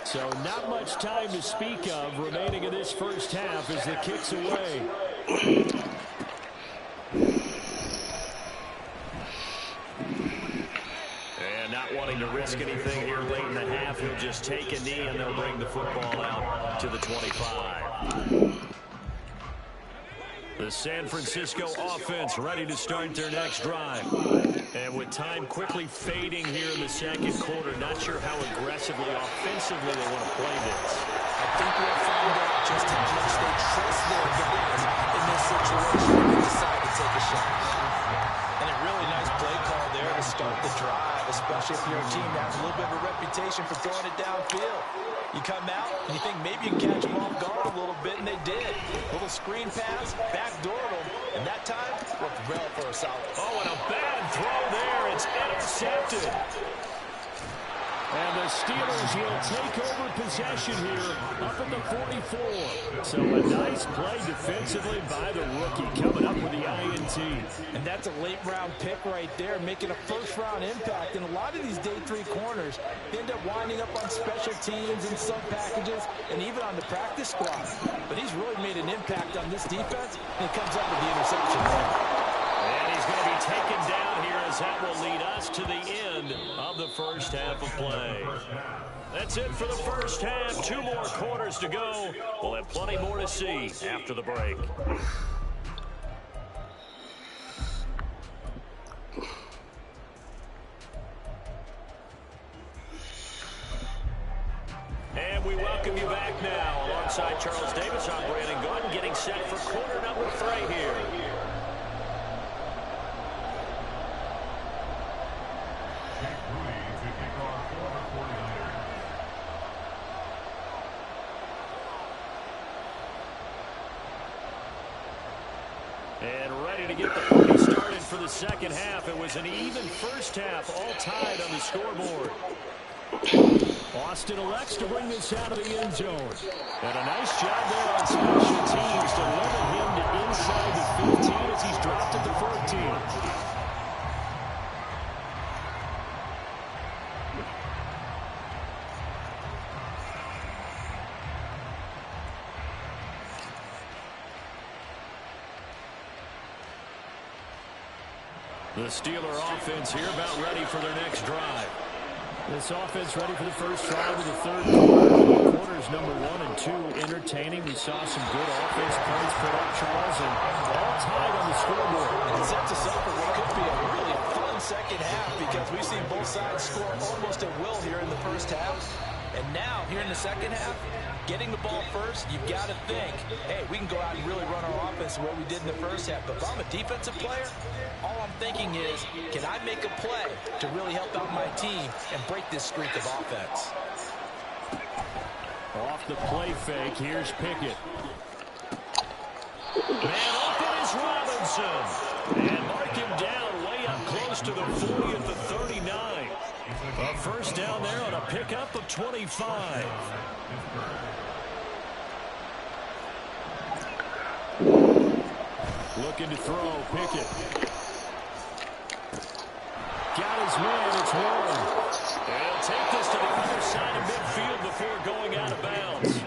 So not much time to speak of remaining in this first half as the kick's away. And not wanting to risk anything here late in the half, he'll just take a knee and they'll bring the football out to the 25. The San Francisco offense ready to start their next drive. And with time quickly fading here in the second quarter, not sure how aggressively, offensively they want to play this. I think we'll find out just how much they trust their guys in this situation when they decide to take a shot. And a really nice play call there to start the drive, especially if you're a team that has a little bit of a reputation for throwing it downfield. You come out and you think maybe you can catch them off guard a little bit, and they did. Little screen pass, backdoored them, and that time looked well for a solid. Oh, and a bad throw there. It's intercepted. And the Steelers will take over possession here up at the 44. So a nice play defensively by the rookie coming up with the INT. And that's a late-round pick right there, making a first-round impact. And a lot of these day three corners end up winding up on special teams and sub packages and even on the practice squad. But he's really made an impact on this defense, and he comes up with the interception there. And he's going to be taken down here as that will lead us to the end of the first half of play. That's it for the first half. 2 more quarters to go. We'll have plenty more to see after the break. And we welcome you back now. Alongside Charles Davis, I'm Brandon Gordon, getting set for quarter number 3 here. And ready to get the party started for the second half. It was an even first half, all tied on the scoreboard. Austin elects to bring this out of the end zone. And a nice job there on special teams to limit him to inside the 15 as he's dropped at the 14. The Steeler offense here about ready for their next drive. This offense ready for the first drive of the third quarter. Quarters number 1 and 2 entertaining. We saw some good offense points put up, Charles, and all tied on the scoreboard. It sets us up for what could be a really fun second half because we've seen both sides score almost at will here in the first half. And now, here in the second half, getting the ball first, you've got to think, hey, we can go out and really run our offense the way we did in the first half. But if I'm a defensive player, all I'm thinking is, can I make a play to really help out my team and break this streak of offense? Off the play fake, here's Pickett. Man open is Robinson. And mark him down way up close to the 40 at the 39. A first down there on a pickup of 25. Looking to throw, Pickett. Got his man, it's one. He'll take this to the other side of midfield before going out of bounds.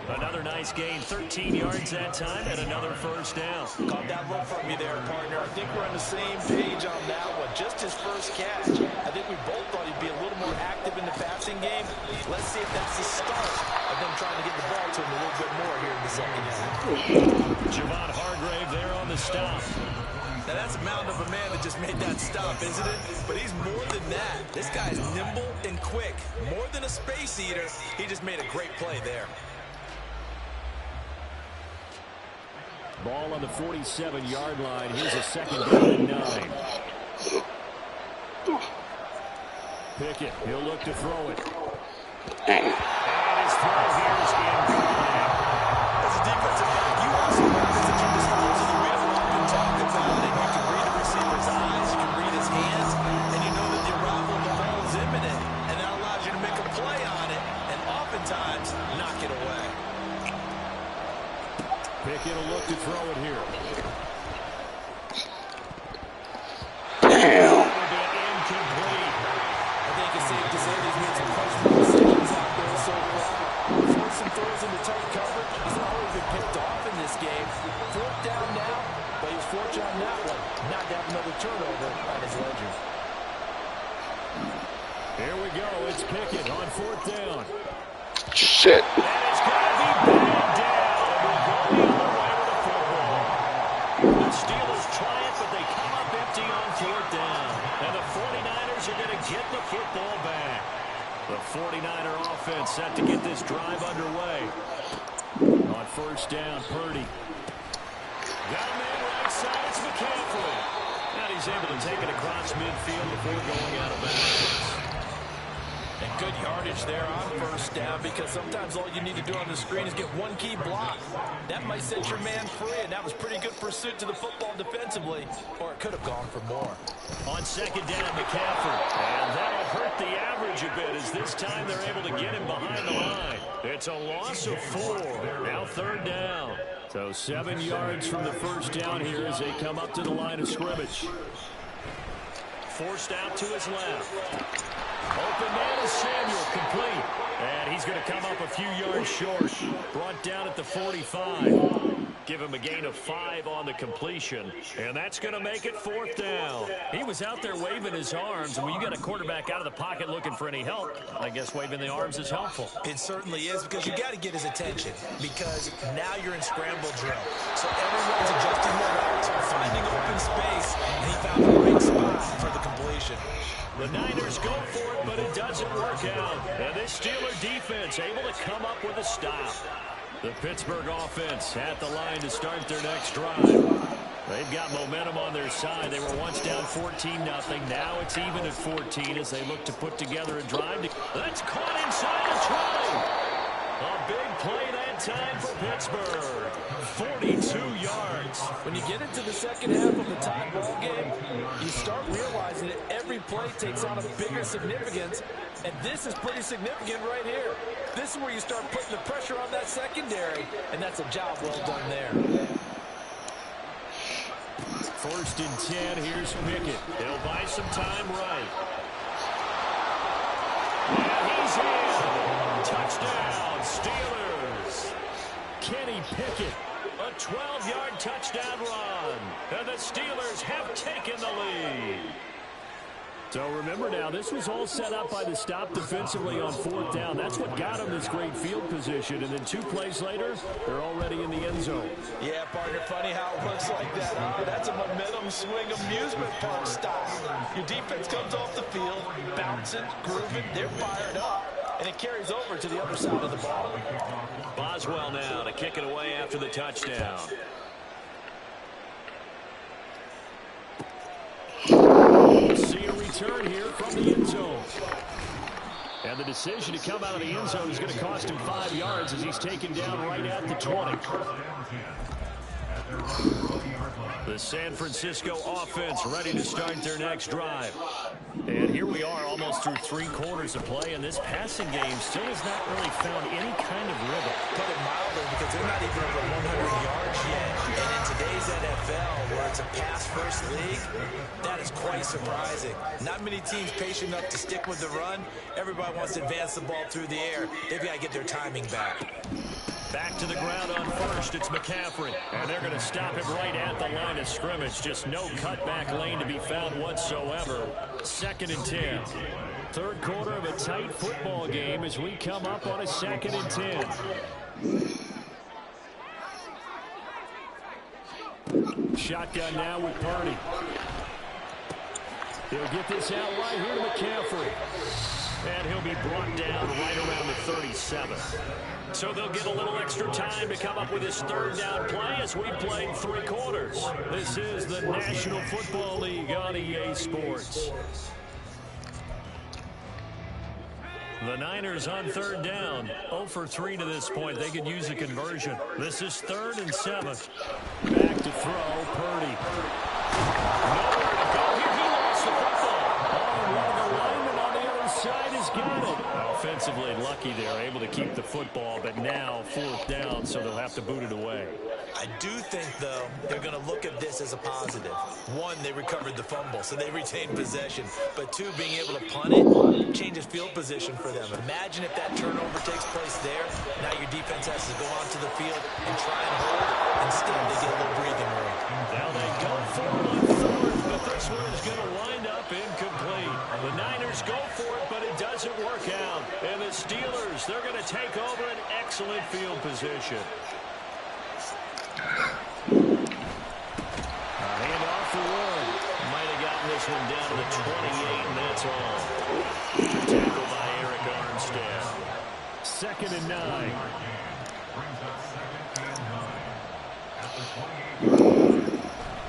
Another nice gain, 13 yards that time, and another first down. Caught that look from you there, partner. I think we're on the same page on that one. Just his first catch. I think we both thought he'd be a little more active in the passing game. Let's see if that's the start of them trying to get the ball to him a little bit more here in the second half. Javon Hargrave there on the stop. Now that's a mound of a man that just made that stop, isn't it? But he's more than that. This guy's nimble and quick. More than a space eater, he just made a great play there. Ball on the 47-yard line. Here's a second down and 9. Pickett, he'll look to throw it. And his throw here is incomplete. As a defensive back, you also notice that you're disposing the real often talk about it. You can read a receiver's eyes, you can read his hands, and you know that the arrival of the ball is imminent. And that allows you to make a play on it, and oftentimes knock it away. Pickett will look to throw it here. Here we go. It's Pickett on 4th down. Shit. And it's going to be batted down. We'll go the other way with the football. The Steelers triumph, but they come up empty on 4th down. And the 49ers are going to get the football back. The 49er offense set to get this drive underway. On 1st down, Purdy. Got a man right side. It's McCaffrey. And he's able to take it across midfield before going out of bounds. And good yardage there on 1st down, because sometimes all you need to do on the screen is get one key block. That might set your man free, and that was pretty good pursuit to the football defensively, or it could have gone for more. On 2nd down, McCaffrey. And that'll hurt the average a bit, as this time they're able to get him behind the line. It's a loss of 4. Now 3rd down. So 7 yards from the 1st down here as they come up to the line of scrimmage. Forced out to his left. Open man is Samuel, complete. And he's going to come up a few yards short. Brought down at the 45. Give him a gain of 5 on the completion. And that's going to make it 4th down. He was out there waving his arms. And when you got a quarterback out of the pocket looking for any help, I guess waving the arms is helpful. It certainly is, because you got to get his attention, because now you're in scramble drill. So everyone's adjusting their routes, finding open space, and he found the right spot for the completion. The Niners go for it, but it doesn't work out. And this Steeler defense able to come up with a stop. The Pittsburgh offense at the line to start their next drive. They've got momentum on their side. They were once down 14-0. Now it's even at 14 as they look to put together a drive. That's caught inside the 20. A big play that time for Pittsburgh. 42 yards. When you get into the second half of the tie ball game, you start realizing that every play takes on a bigger significance, and this is pretty significant right here. This is where you start putting the pressure on that secondary, and that's a job well done there. 1st and 10, here's Pickett. He'll buy some time right. And he's in. Touchdown, Steelers. Kenny Pickett, a 12-yard touchdown run. And the Steelers have taken the lead. So remember now, this was all set up by the stop defensively on 4th down. That's what got them this great field position. And then 2 plays later, they're already in the end zone. Yeah, partner, funny how it looks like that, huh? That's a momentum swing amusement park style. Your defense comes off the field, bouncing, grooving, they're fired up, and it carries over to the other side of the ball. Boswell now to kick it away after the touchdown. See a return here from the end zone. And the decision to come out of the end zone is going to cost him 5 yards as he's taken down right at the 20. The San Francisco offense ready to start their next drive. And here we are almost through 3 quarters of play, and this passing game still has not really found any kind of rhythm. Put it mildly, because they're not even over 100 yards yet. And in today's NFL, where it's a pass-first league, that is quite surprising. Not many teams patient enough to stick with the run. Everybody wants to advance the ball through the air. They've got to get their timing back. Back to the ground on 1st, it's McCaffrey. And they're going to stop him right at the line of scrimmage. Just no cutback lane to be found whatsoever. 2nd and 10. 3rd quarter of a tight football game as we come up on a 2nd and 10. Shotgun now with Purdy. He'll get this out right here to McCaffrey. And he'll be brought down right around the 37. So they'll get a little extra time to come up with his 3rd down play as we played 3 quarters. This is the National Football League on EA Sports. The Niners on 3rd down. 0 for 3 to this point. They could use a conversion. This is 3rd and 7. Back to throw, Purdy. Nowhere to go here. He lost the football. Oh, one of the linemen on the other side has got it. Offensively lucky they're able to keep the football, but now 4th down, so they'll have to boot it away. I do think, though, they're going to look at this as a positive. 1, they recovered the fumble, so they retained possession. But 2, being able to punt it changes field position for them. Imagine if that turnover takes place there. Now your defense has to go onto the field and try and hold. Instead, they get a little breathing room. Now they go for it on 4th, but this one is going to wind up incomplete. The Niners go for it, but it work out. And the Steelers, they're going to take over an excellent field position. Handoff for Ward. Might have gotten this one down to the 28, and that's all. Tackled by Eric Armstead. 2nd and 9.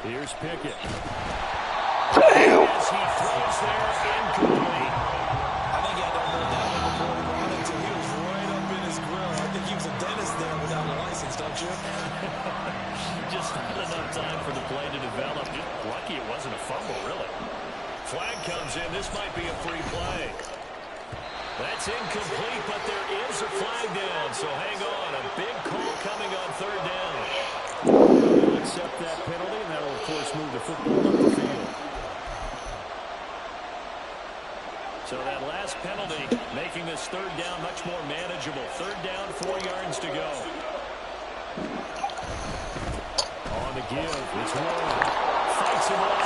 Here's Pickett. Damn. As he throws there, incomplete. I think he had to hold that one before he brought it until he was right up in his grill. I think he was a dentist there without a license, don't you? Just not enough time for the play to develop. Just lucky it wasn't a fumble, really. Flag comes in. This might be a free play. That's incomplete, but there is a flag down, so hang on. A big call coming on 3rd down. They'll accept that penalty, and that will, of course, move the football up the field. So that last penalty making this 3rd down much more manageable. 3rd down, 4 yards to go. On the give, it's Ward. Fights him off.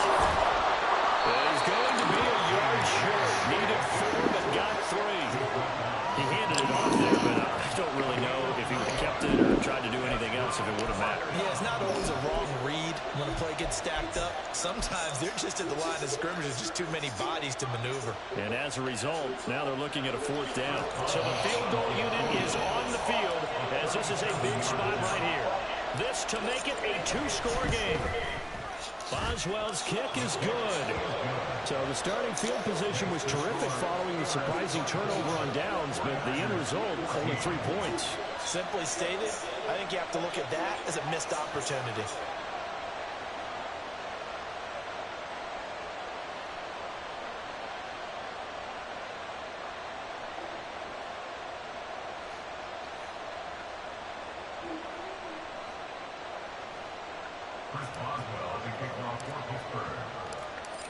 There's going to be a yard short. Needed 4, but got 3. He handed it off there, but I don't really know if he would have kept it or tried to do anything else if it would have mattered. Yeah, it's not always a wrong read when a play gets stacked up. Sometimes they're just at the line of scrimmage. There's just too many bodies to maneuver. And as a result, now they're looking at a 4th down. So the field goal unit is on the field as this is a big spot right here. This to make it a 2-score game. Boswell's kick is good. So the starting field position was terrific following the surprising turnover on downs, but the end result, only 3 points. Simply stated, I think you have to look at that as a missed opportunity.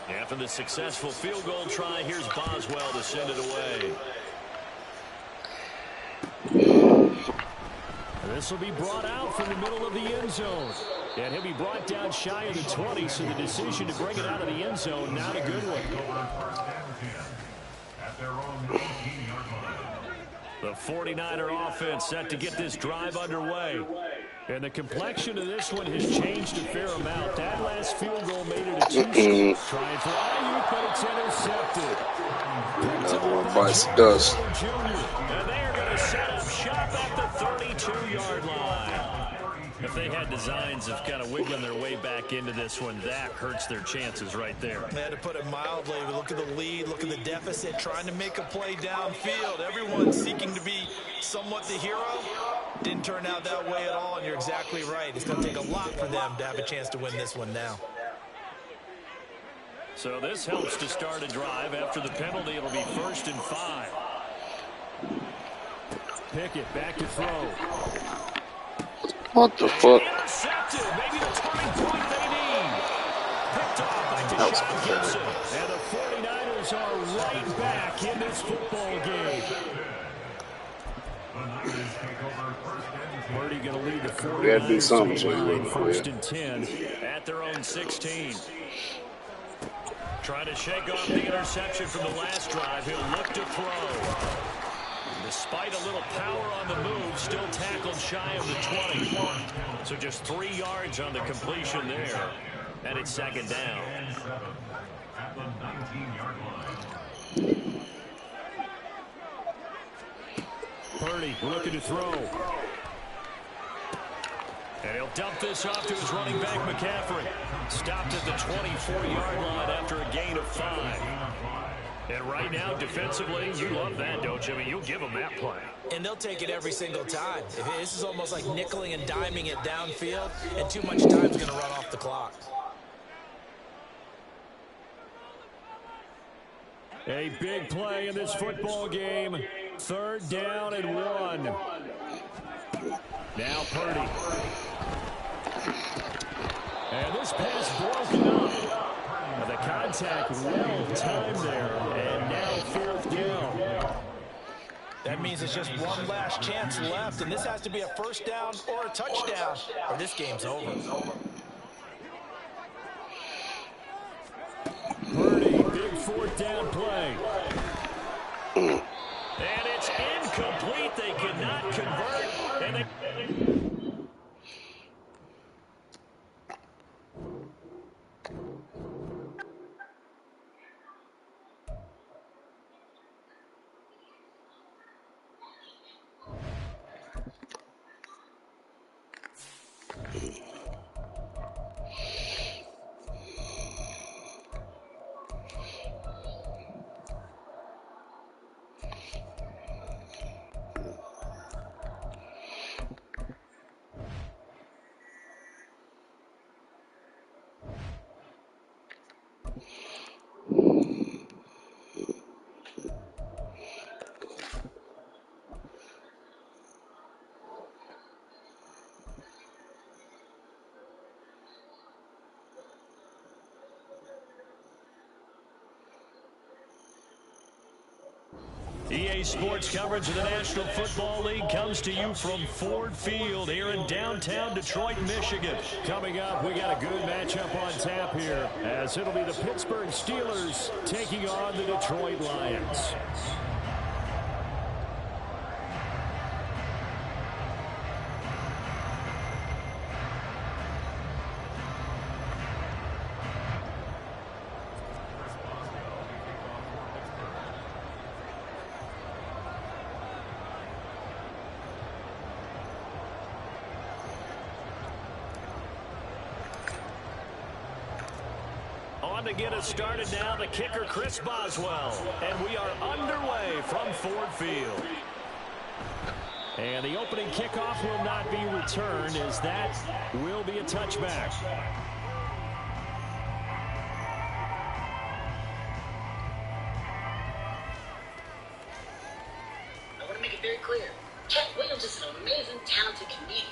After the successful field goal try, here's Boswell to send it away. This will be brought out from the middle of the end zone. And he'll be brought down shy of the 20, so the decision to bring it out of the end zone, not a good one. The 49er offense set to get this drive underway. And the complexion of this one has changed a fair amount. That last field goal made it a 2-score. Trying for Ayuk, but it's intercepted. Bites dust. And they are going to set up shop at the 32-yard line. If they had designs of kind of wiggling their way back into this one, that hurts their chances right there. They had to put it mildly. Look at the lead, look at the deficit, trying to make a play downfield. Everyone seeking to be somewhat the hero. Didn't turn out that way at all, and you're exactly right. It's going to take a lot for them to have a chance to win this one now. So this helps to start a drive. After the penalty, it'll be 1st and 5. Pickett back to throw. What the fuck? Intercepted. Maybe the turning point they need. Picked off by Deshaun Gibson. And the 49ers are right back in this football game. Purdy going to lead the 49ers. We had to do something so he wouldn't 1st quit. and 10 at their own 16. Trying to shake off the interception from the last drive. He'll look to throw. Despite a little power on the move, still tackled shy of the 20. So just 3 yards on the completion there. And it's 2nd down. Purdy looking to throw. And he'll dump this off to his running back, McCaffrey. Stopped at the 24-yard line after a gain of 5. And right now, defensively, you love that, don't you? I mean, you'll give them that play. And they'll take it every single time. This is almost like nickeling and diming it downfield, and too much time's going to run off the clock. A big play in this football game. 3rd down and 1. Now Purdy. And this pass broken up. The contact well timed there. And now 4th down. That means it's just one last chance left, and this has to be a 1st down or a touchdown, or this game's over. Purdy, big 4th down play. point. They cannot convert. And they... EA Sports coverage of the National Football League comes to you from Ford Field here in downtown Detroit, Michigan. Coming up, we got a good matchup on tap here, as it'll be the Pittsburgh Steelers taking on the Detroit Lions. To get us started now, the kicker, Chris Boswell. And we are underway from Ford Field. And the opening kickoff will not be returned, as that will be a touchback. I want to make it very clear. Cat Williams is an amazing, talented comedian.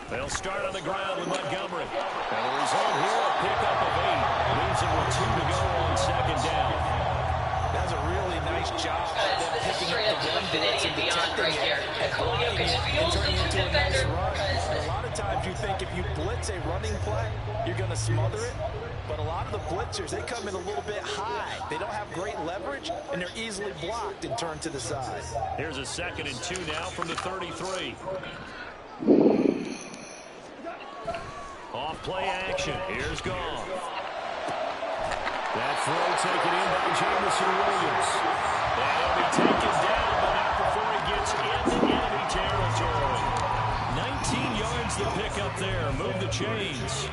They'll start on the ground with Montgomery. And the result here, a pickup of 8. Leaves it with 2 to go on second down. That's a really nice job of them picking up the run blitz and detecting it and blocking it and turning it into a nice run. And a lot of times you think if you blitz a running play, you're going to smother it. But a lot of the blitzers, they come in a little bit high. They don't have great leverage, and they're easily blocked and turned to the side. Here's a 2nd and 2 now from the 33. Off play action. Here's Goff. That throw taken in by Jameson Williams. That'll be taken down, but not before he gets into enemy territory. 19 yards to pick up there. Move the chains.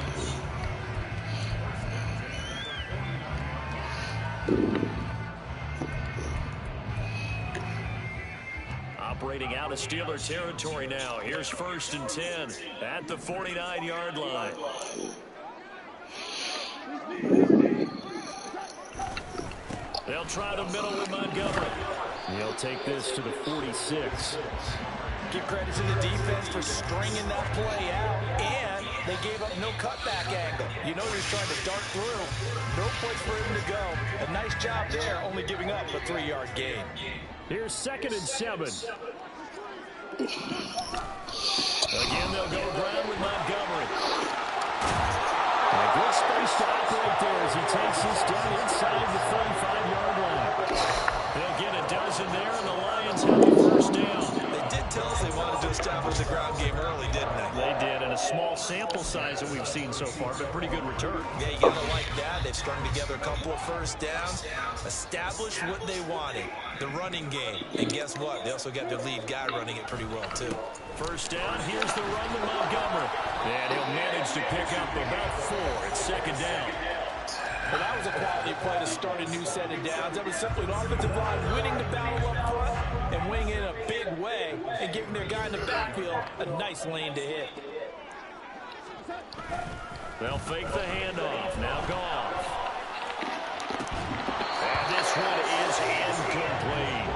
Operating out of Steeler territory now. Here's 1st and 10 at the 49-yard line. They'll try the middle with Montgomery. He'll take this to the 46. Give credit to the defense for stringing that play out, and they gave up no cutback angle. You know he's trying to dart through. No place for him to go. A nice job there, only giving up a 3-yard gain. Here's 2nd and 7. Again, they'll go ground with Montgomery. And a good space to operate there as he takes this down inside the 35-yard line. They'll get a dozen there, and the Lions have a 1st down. They did tell us they wanted to establish the ground game early, didn't they? They did, and a small sample size that we've seen so far, but pretty good return. Yeah, you gotta like that. They've strung together a couple of 1st downs, established what they wanted, the running game. And guess what? They also got their lead guy running it pretty well, too. 1st down, here's the run to Montgomery. And he'll manage to pick up about 4 at 2nd down. Well, that was a quality play to start a new set of downs. That was simply an offensive line winning the battle up front and winning in a big way and giving their guy in the backfield a nice lane to hit. They'll fake the handoff. Now Goff. And this one is incomplete.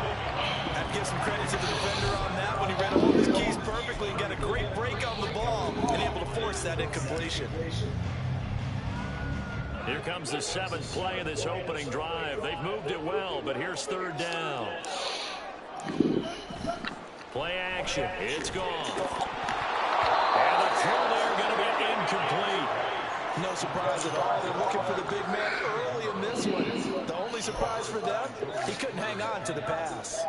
I'd give some credit to the defender on that one. He read all his keys perfectly and got a great break on the ball and able to force that incompletion. Here comes the 7th play of this opening drive. They've moved it well, but here's 3rd down. Play action. It's gone. And the throw there going to be incomplete. No surprise at all. They're looking for the big man early in this one. The only surprise for them, he couldn't hang on to the pass.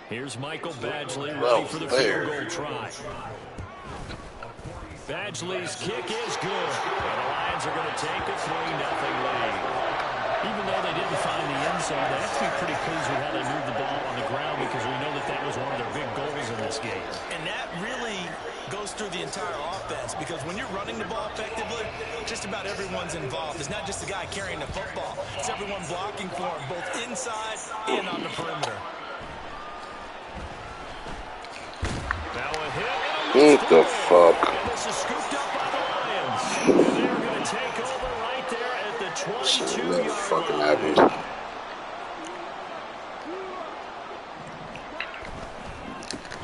Here's Michael Badgley That ready was for the fair. field goal try. Badgley's kick is good. And the Lions are going to take a 3-0 lead. Even though they didn't find the end zone, they have to be pretty pleased with how they moved the ball on the ground because we know that that was one of their big goals in this game. And that really goes through the entire offense because when you're running the ball effectively, just about everyone's involved. It's not just the guy carrying the football. It's everyone blocking for him, both inside and on the perimeter. Now a hit. What the fuck? And this is scooped up by the Lions. And they're going to take over right there at the 22-yard line. Fucking happened.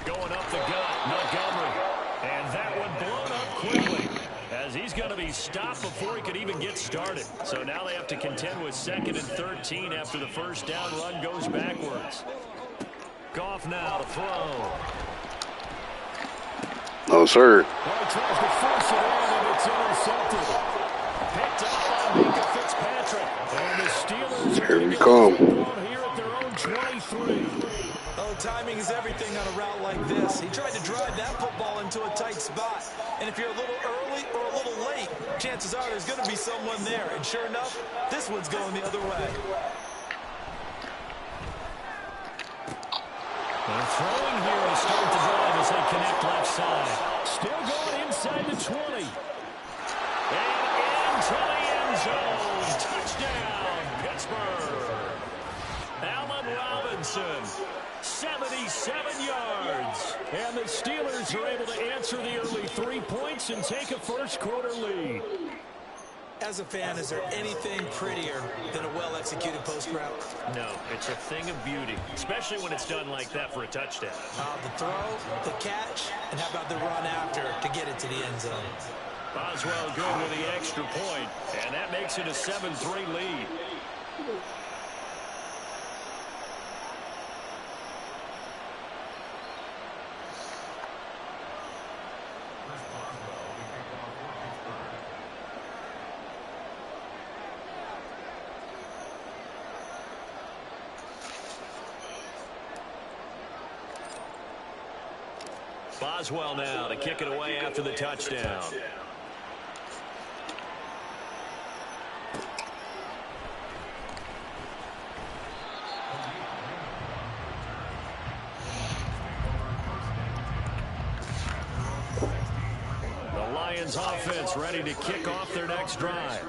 Going up the gut, Montgomery. And that one blown up quickly as he's going to be stopped before he could even get started. So now they have to contend with 2nd and 13 after the first down run goes backwards. Goff now to throw. No, sir. Well, he tries to force it in, and it's intercepted. Picked up by Minka Fitzpatrick. And the Steelers Here are we going to come. get the ball here at their own 23. Oh, timing is everything on a route like this. He tried to drive that football into a tight spot. And if you're a little early or a little late, chances are there's going to be someone there. And sure enough, this one's going the other way. They're throwing here to start the drive as they connect left side. Still going inside the 20. And into the end zone. Touchdown, Pittsburgh. Allen Robinson, 77 yards. And the Steelers are able to answer the early 3 points and take a first-quarter lead. As a fan, is there anything prettier than a well-executed post route? No, it's a thing of beauty, especially when it's done like that for a touchdown. The throw, the catch, and how about the run after to get it to the end zone? Boswell good with the extra point, and that makes it a 7-3 lead. Boswell now to kick it away after the touchdown. The Lions offense ready to kick off their next drive.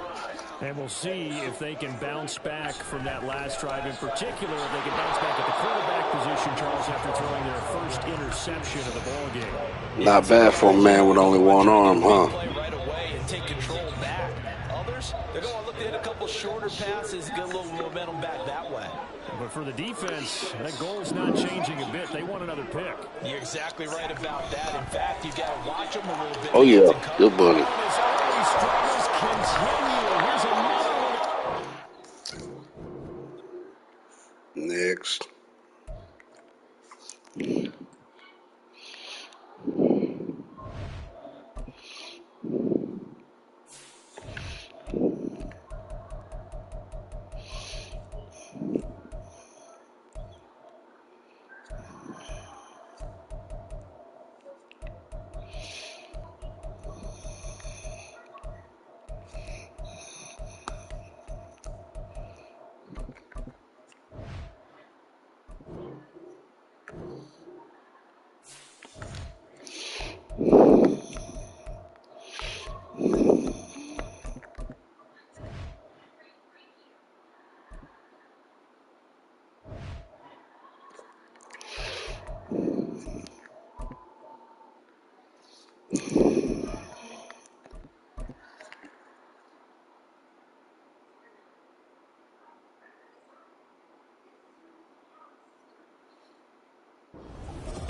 And we'll see if they can bounce back from that last drive. In particular, if they can bounce back at the quarterback position, Charles, after throwing their first interception of the ballgame. Not bad for a man with only one arm, huh? Play right away and take control back. Others, they're going to look at a couple shorter passes, get a little momentum back that way. But for the defense, that goal's not changing a bit. They want another pick. You're exactly right about that. In fact, you've got to watch them a little bit. Oh, yeah. Good buddy. As early struggles continue. Here's another one. Next.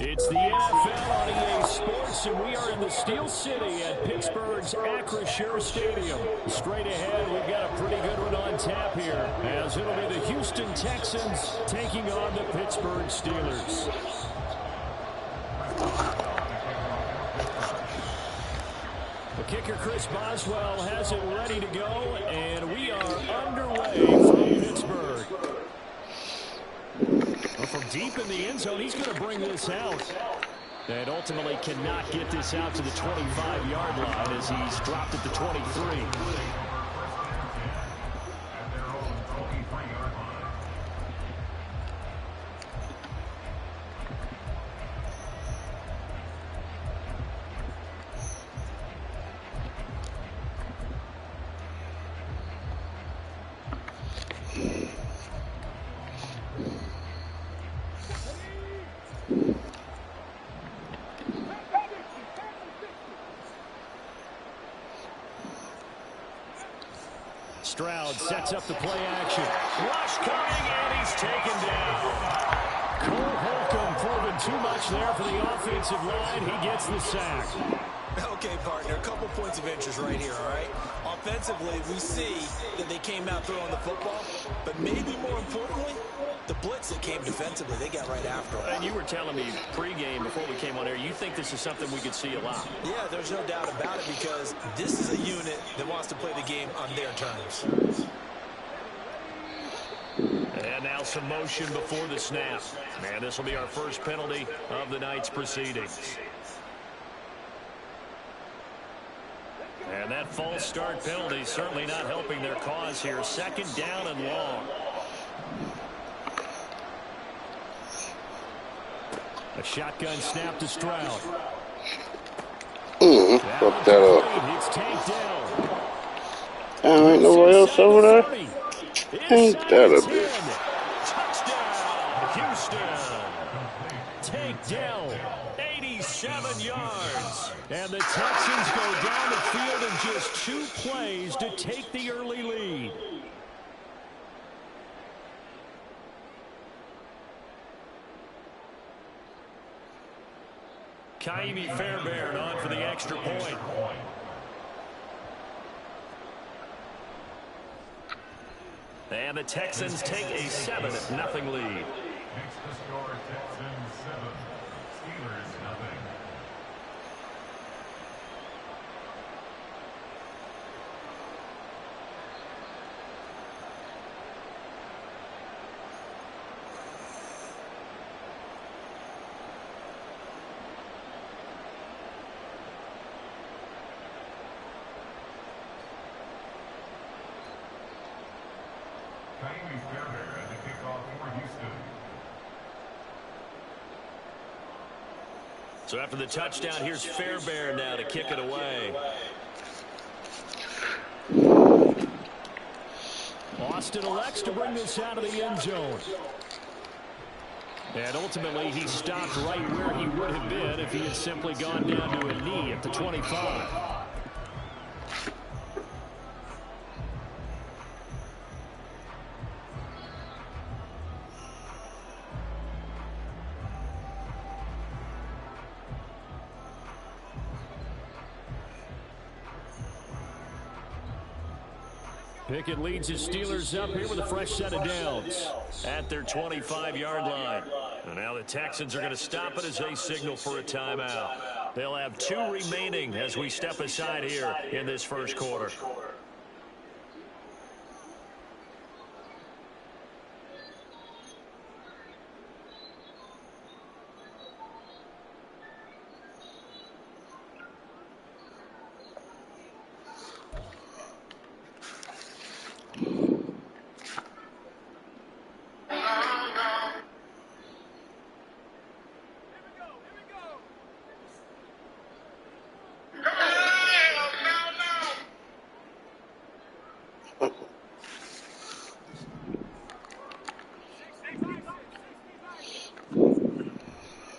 It's the NFL on EA Sports, and we are in the Steel City at Pittsburgh's Acrisure Stadium. Straight ahead, we've got a pretty good one on tap here, as it'll be the Houston Texans taking on the Pittsburgh Steelers. The Kicker Chris Boswell has it ready to go, and we are underway from Pittsburgh. Well, from deep in the end zone, he's going to bring this out. And ultimately cannot get this out to the 25-yard line as he's dropped at the 23. Stroud sets up the play action. Rush coming, and he's taken down. Cole Holcomb proving too much there for the offensive line. He gets the sack. Okay, partner, a couple points of interest right here, all right? Offensively, we see that they came out throwing the football, but maybe more importantly, the blitz that came defensively, they got right after it. And you were telling me pregame before we came on air, you think this is something we could see a lot. Yeah, there's no doubt about it because this is a unit that wants to play the game on their terms. And now some motion before the snap. Man, this will be our first penalty of the night's proceedings. And that false start penalty certainly not helping their cause here. Second down and long. A shotgun snap to Stroud. Fuck that up. It's tanked down. Ain't nobody else over there? Ain't that a bitch? Touchdown, Houston. Tanked down, 87 yards. And the Texans go down the field in just 2 plays to take the early lead. Kaimi Fairbairn on for the extra point. And the Texans take a 7-0 lead. Next to score, Texans 7, Steelers 0. So after the touchdown, here's Fairbairn now to kick it away. Austin elects to bring this out of the end zone. And ultimately, he stopped right where he would have been if he had simply gone down to a knee at the 25. Pickett leads his Steelers up here with a fresh set of downs at their 25-yard line. And now the Texans are going to stop it as they signal for a timeout. They'll have 2 remaining as we step aside here in this first quarter.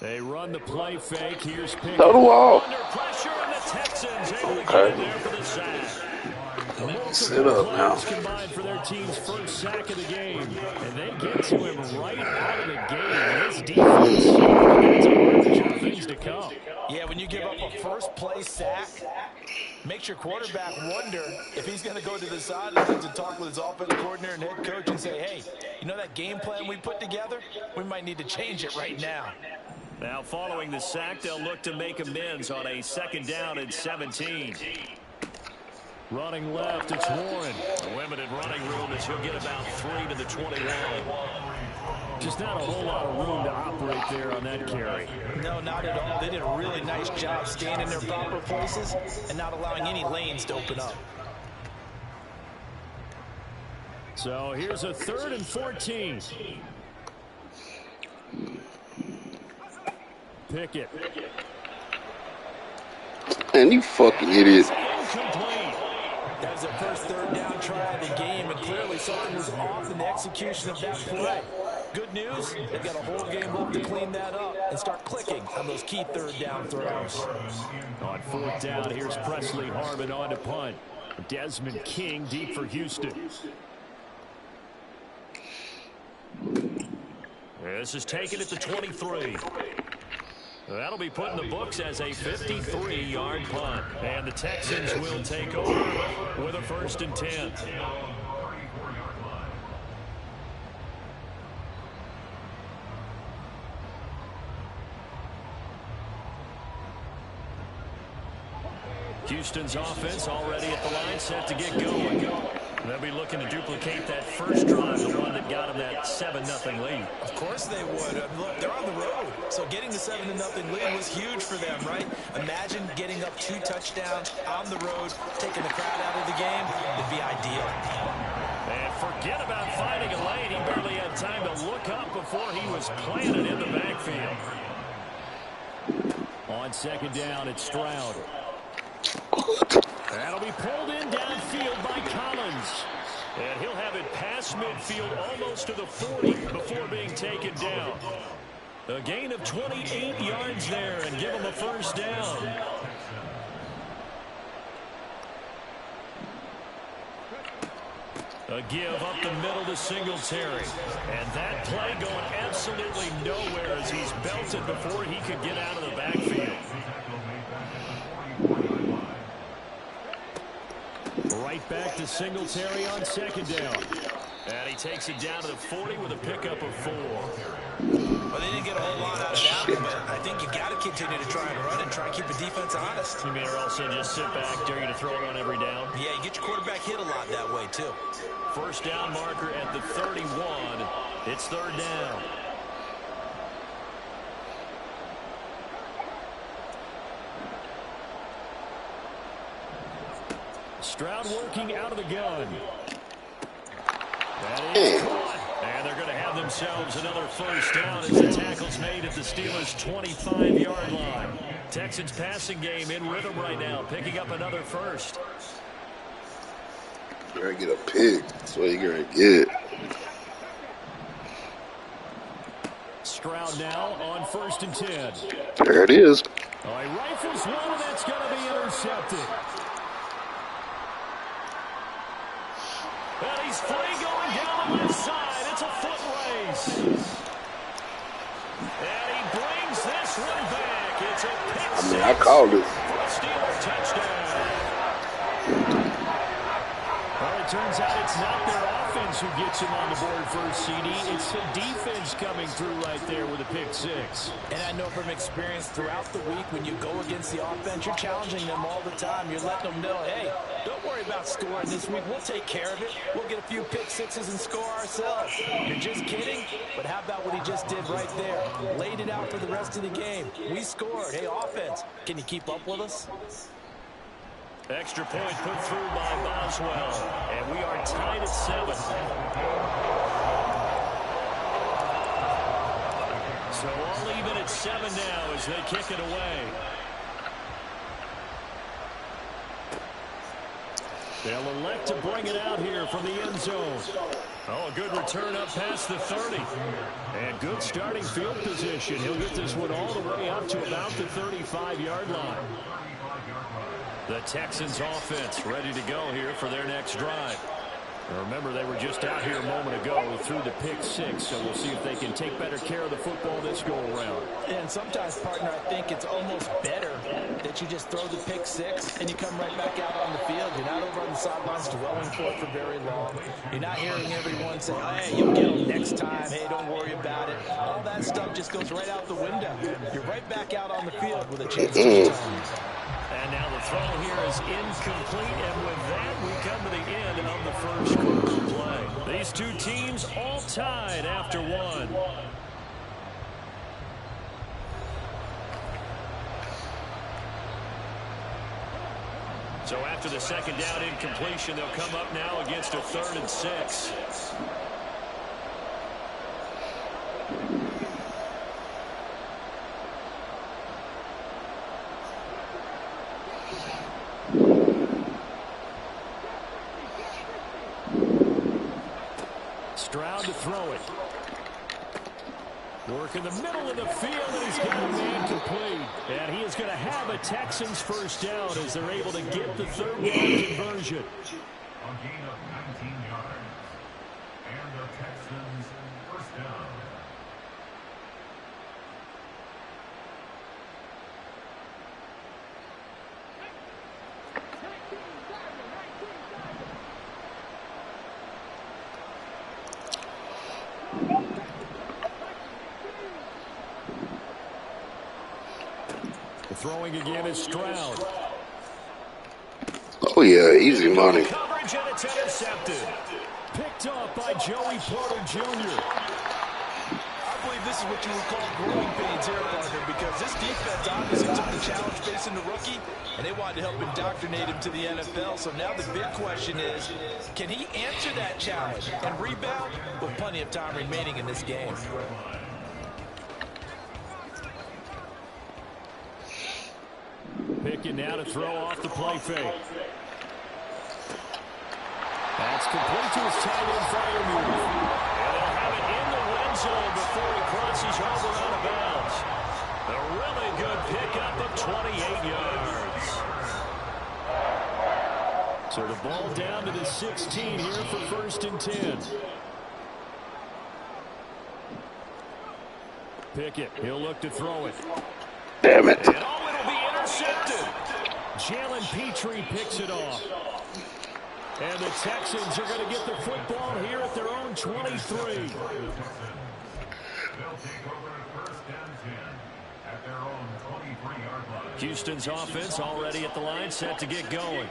They run the play fake. Here's Pickett. Throw the wall. Under pressure, and the Texans able to get in there for the sack. Sit up now. Combined for their team's first sack of the game, and they get to him right out of the game. His defense, that's a margin of things to come. Yeah, when you give up a first play sack, makes your quarterback wonder if he's going to go to the sidelines and talk with his offensive coordinator and head coach and say, hey, you know that game plan we put together? We might need to change it right now. Now following the sack, they'll look to make amends on a 2nd down and 17. Running left, it's Warren. A limited running room as he'll get about 3 to the 21. Just not a whole lot of room to operate there on that carry. No, not at all. They did a really nice job staying in their proper places and not allowing any lanes to open up. So here's a 3rd and 14. Pickett. Man, you fucking idiot. Incomplete. That was their first 3rd down try of the game, and clearly something was off in the execution of that play. Good news, they've got a whole game left to clean that up and start clicking on those key 3rd down throws. On 4th down, here's Presley Harvin on to punt. Desmond King deep for Houston. This is taken at the 23. That'll be put in the books as a 53-yard punt. And the Texans will take over with a 1st and 10. Houston's offense already at the line, set to get going. They'll be looking to duplicate that first drive, the one that got them that 7-0 lead. Of course they would. Look, they're on the road, so getting the 7-0 lead was huge for them, right? Imagine getting up 2 touchdowns on the road, taking the crowd out of the game. It'd be ideal. And forget about finding a lane. He barely had time to look up before he was planted in the backfield. On 2nd down, it's Stroud. That'll be pulled in downfield by Collins. And he'll have it past midfield almost to the 40 before being taken down. A gain of 28 yards there and give him a 1st down. A give up the middle to Singletary. And that play going absolutely nowhere as he's belted before he could get out of the backfield. Right back to Singletary on 2nd down. And he takes it down to the 40 with a pickup of 4. Well, they didn't get a whole lot out of that one, but I think you got to continue to try and run and try and keep the defense honest. You mean or else just sit back, dare you to throw it on every down? Yeah, you get your quarterback hit a lot that way, too. 1st down marker at the 31. It's 3rd down. Stroud working out of the gun. That is caught. And they're going to have themselves another 1st down as the tackle's made at the Steelers' 25-yard line. Texans passing game in rhythm right now, picking up another 1st. You're going to get a pick. That's what you're going to get. Stroud now on 1st and 10. There it is. Oh, he rifles one, and that's going to be intercepted. And he's free going down the left side. It's a foot race. And he brings this one back. It's a pick six. I called it. Steeler touchdown. Well, it turns out it's not their offense who gets him on the board first, CD. It's the defense coming through right there with a pick 6. And I know from experience throughout the week, when you go against the offense, you're challenging them all the time. You're letting them know, hey, don't worry about scoring this week. We'll take care of it. We'll get a few pick 6s and score ourselves. You're just kidding? But how about what he just did right there? Laid it out for the rest of the game. We scored. Hey, offense, can you keep up with us? Extra point put through by Boswell. And we are tied at 7. So all even at 7 now as they kick it away. They'll elect to bring it out here from the end zone. Oh, a good return up past the 30. And good starting field position. He'll get this one all the way up to about the 35-yard line. The Texans offense ready to go here for their next drive. And remember, they were just out here a moment ago through the pick 6, so we'll see if they can take better care of the football this go-around. And sometimes, partner, I think it's almost better that you just throw the pick 6 and you come right back out on the field. You're not over on the sidelines dwelling for it for very long. You're not hearing everyone say, oh, hey, you'll get them next time. Hey, don't worry about it. All that stuff just goes right out the window. You're right back out on the field with a chance to return. And now the throw here is incomplete, and with that, we come to the end of the first quarter of play. These two teams all tied after one. So after the second down incompletion, they'll come up now against a 3rd and 6. Stroud to throw it. Work in the middle of the field, and he's got a man complete. And he is going to have a Texans first down as they're able to get the 3rd down conversion. A gain of 19 yards. And the Texans first down. Throwing again is Stroud. Oh, yeah, easy money. Coverage, and it's intercepted. Picked off by Joey Porter Jr. I believe this is what you would call growing pains here, partner, because this defense obviously took the challenge facing the rookie, and they wanted to help indoctrinate him to the NFL. So now the big question is, can he answer that challenge and rebound with plenty of time remaining in this game? Picking now to throw off the play fake. That's complete to his tight end Freiermuth. And they'll have it in the red zone before he crosses over out of bounds. A really good pickup of 28 yards. So the ball down to the 16 here for 1st and 10. Pickett, he'll look to throw it. Damn it. And oh, it'll be intercepted. Jalen Petrie picks it off. And the Texans are going to get the football here at their own 23. They'll take over 1st and 10 at their own 23-yard line. Houston's offense already at the line, set to get going.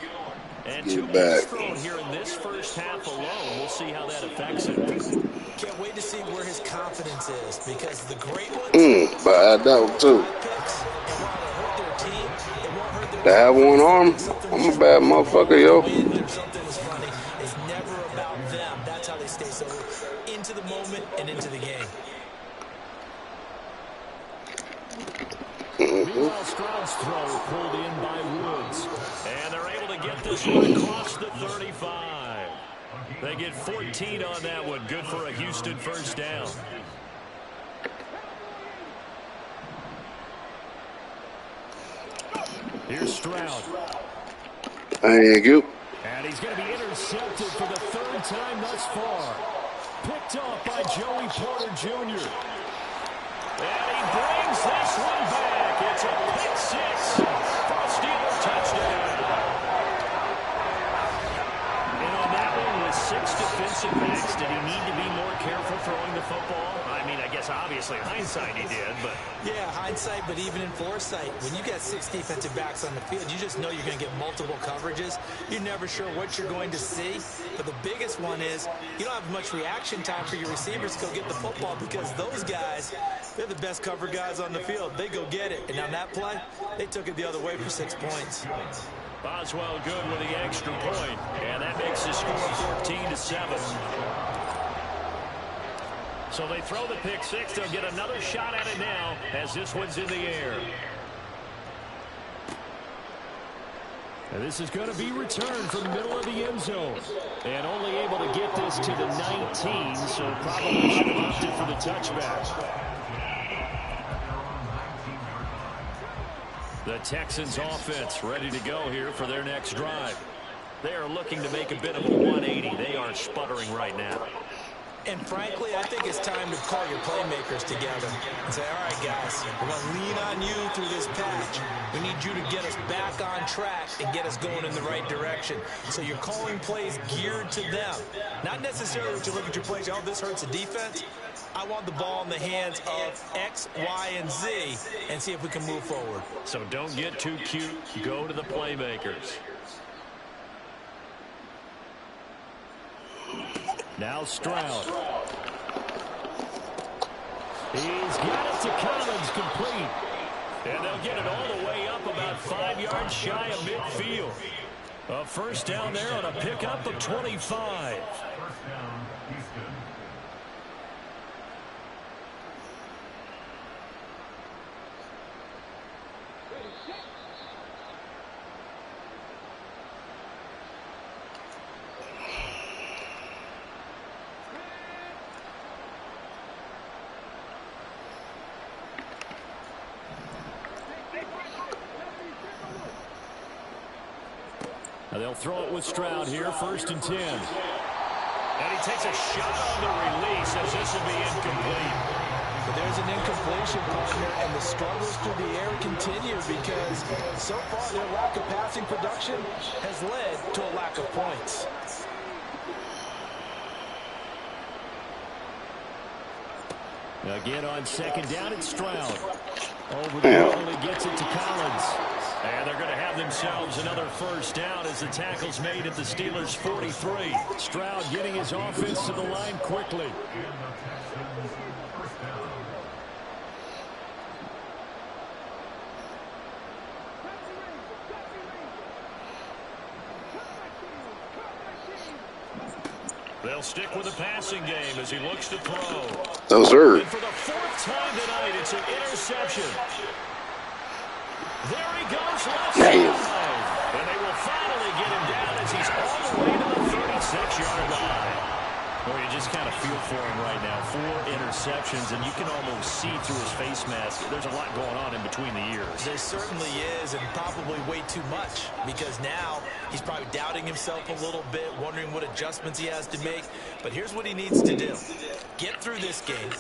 And 2 Get minutes back. thrown here in this first half alone. We'll see how that affects him. Can't wait to see where his confidence is, because the great ones But I had that one too. picks, and while they hurt their team, it won't hurt their To have one arm, I'm a bad motherfucker, yo. win or something is funny. It's never about them. That's how they stay so into the moment and into the game. Meanwhile, Stroud's throw pulled in by Woods. And they're able to get this one across the 35. They get 14 on that one. Good for a Houston first down. Here's Stroud. Thank you. And he's going to be intercepted for the 3rd time thus far. Picked off by Joey Porter Jr. And he brings this one back. It's a pick 6 for a Steeler touchdown. And on that one with 6 defensive backs, did he need to be more careful throwing the football? I mean, I guess obviously hindsight he did, but... Yeah, hindsight, but even in foresight, when you got 6 defensive backs on the field, you just know you're going to get multiple coverages. You're never sure what you're going to see. But the biggest one is you don't have much reaction time for your receivers to go get the football, because those guys, they're the best cover guys on the field. They go get it. And on that play, they took it the other way for 6 points. Boswell good with the extra point, and that makes the score 14-7. So they throw the pick 6. They'll get another shot at it now as this one's in the air. And this is going to be returned from the middle of the end zone. And only able to get this to the 19, so probably should have opted for the touchback. The Texans offense ready to go here for their next drive. They are looking to make a bit of a 180. They are sputtering right now. And frankly, I think it's time to call your playmakers together and say, all right, guys, we're going to lean on you through this patch. We need you to get us back on track and get us going in the right direction. So you're calling plays geared to them. Not necessarily what you look at your plays, oh, this hurts the defense. I want the ball in the hands of X, Y, and Z and see if we can move forward. So don't get too cute. Go to the playmakers. Now Stroud. He's got it to Collins, complete. And they'll get it all the way up about 5 yards shy of midfield. A first down there on a pickup of 25. First down, Houston. They'll throw it with Stroud here, 1st and 10. And he takes a shot on the release as this will be incomplete. But there's an incompletion, partner, and the struggles through the air continue because so far their lack of passing production has led to a lack of points. Again on 2nd down, it's Stroud. Over the middle, he gets it to Collins. And they're going to have themselves another first down as the tackle's made at the Steelers' 43. Stroud getting his offense to the line quickly. They'll stick with the passing game as he looks to throw. No, sir. And for the 4th time tonight, it's an interception. There he goes, left side. And they will finally get him down as he's all the way to the 36-yard line. Well, you just kind of feel for him right now. 4 interceptions, and you can almost see through his face mask. There's a lot going on in between the ears. There certainly is, and probably way too much, because now he's probably doubting himself a little bit, wondering what adjustments he has to make. But here's what he needs to do. Get through this game.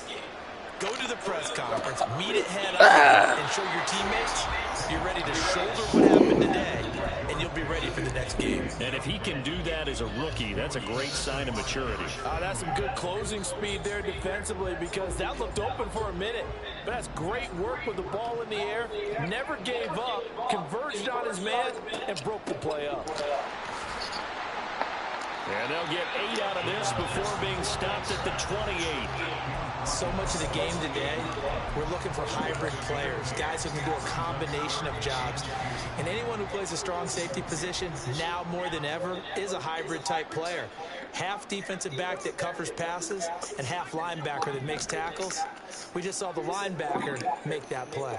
Go to the press conference, meet it head on, and show your teammates you're ready to shoulder what happened today, and you'll be ready for the next game. And if he can do that as a rookie, that's a great sign of maturity. That's some good closing speed there defensively because that looked open for a minute. But that's great work with the ball in the air, never gave up, converged on his man, and broke the play up. And they'll get 8 out of this before being stopped at the 28. So much of the game today, we're looking for hybrid players, guys who can do a combination of jobs. And anyone who plays a strong safety position, now more than ever, is a hybrid type player. Half defensive back that covers passes and half linebacker that makes tackles. We just saw the linebacker make that play.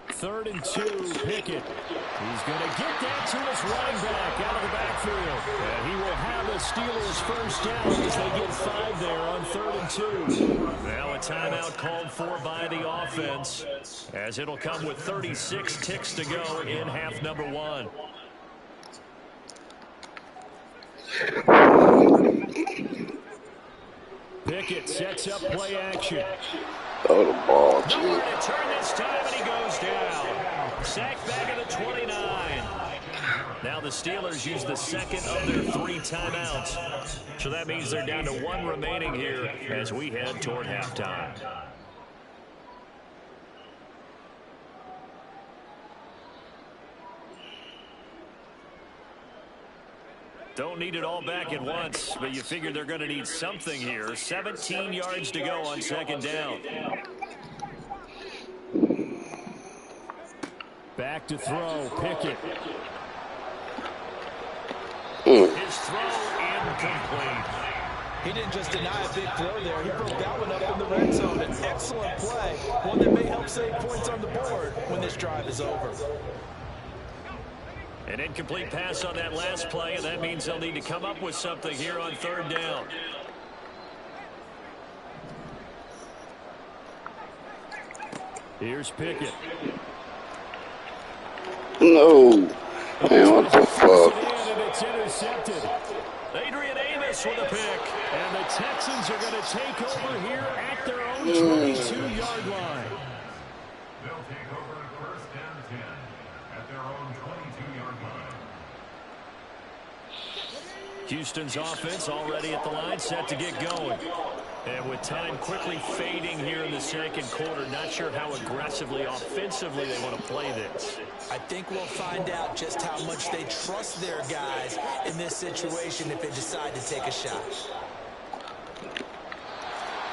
3rd and 2, Pickett. He's going to get that to his running back out of the backfield. And he will have the Steelers first down as they get 5 there on 3rd and 2. Now a timeout called for by the offense as it'll come with 36 ticks to go in half number 1. Pickett sets up play action. Oh, the ball, Nowhere to turn this time, and he goes down. Sacked back at the 29. Now the Steelers use the 2nd of their 3 timeouts. So that means they're down to 1 remaining here as we head toward halftime. Don't need it all back at once, but you figure they're going to need something here. 17 yards to go on 2nd down. Back to throw, Pickett. His throw incomplete. He didn't just deny a big throw there. He broke that one up in the red zone. An excellent play, one that may help save points on the board when this drive is over. An incomplete pass on that last play, and that means they'll need to come up with something here on 3rd down. Here's Pickett. No. Man, what the fuck? And it's intercepted. Adrian Amos with a pick. And the Texans are going to take over here at their own 22-yard line. They'll take over 1st and 10 at their own 22-yard line. Houston's offense already at the line, set to get going. And with time quickly fading here in the second quarter, not sure how aggressively, offensively they want to play this. I think we'll find out just how much they trust their guys in this situation if they decide to take a shot.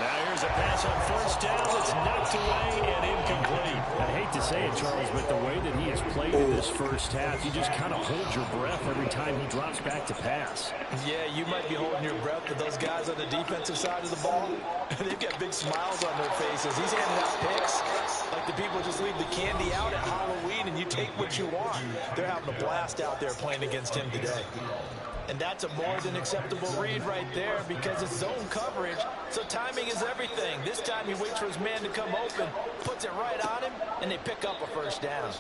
Now here's a pass on first down that's knocked away and incomplete. I hate to say it, Charles, but the way that he has played in this first half, you just kind of hold your breath every time he drops back to pass. Yeah, you might be holding your breath, but those guys on the defensive side of the ball, they've got big smiles on their faces. He's handing out picks like the people just leave the candy out at Halloween and you take what you want. They're having a blast out there playing against him today. And that's a more than acceptable read right there because it's zone coverage, so timing is everything. This time he waits for his man to come open, puts it right on him, and they pick up a first down.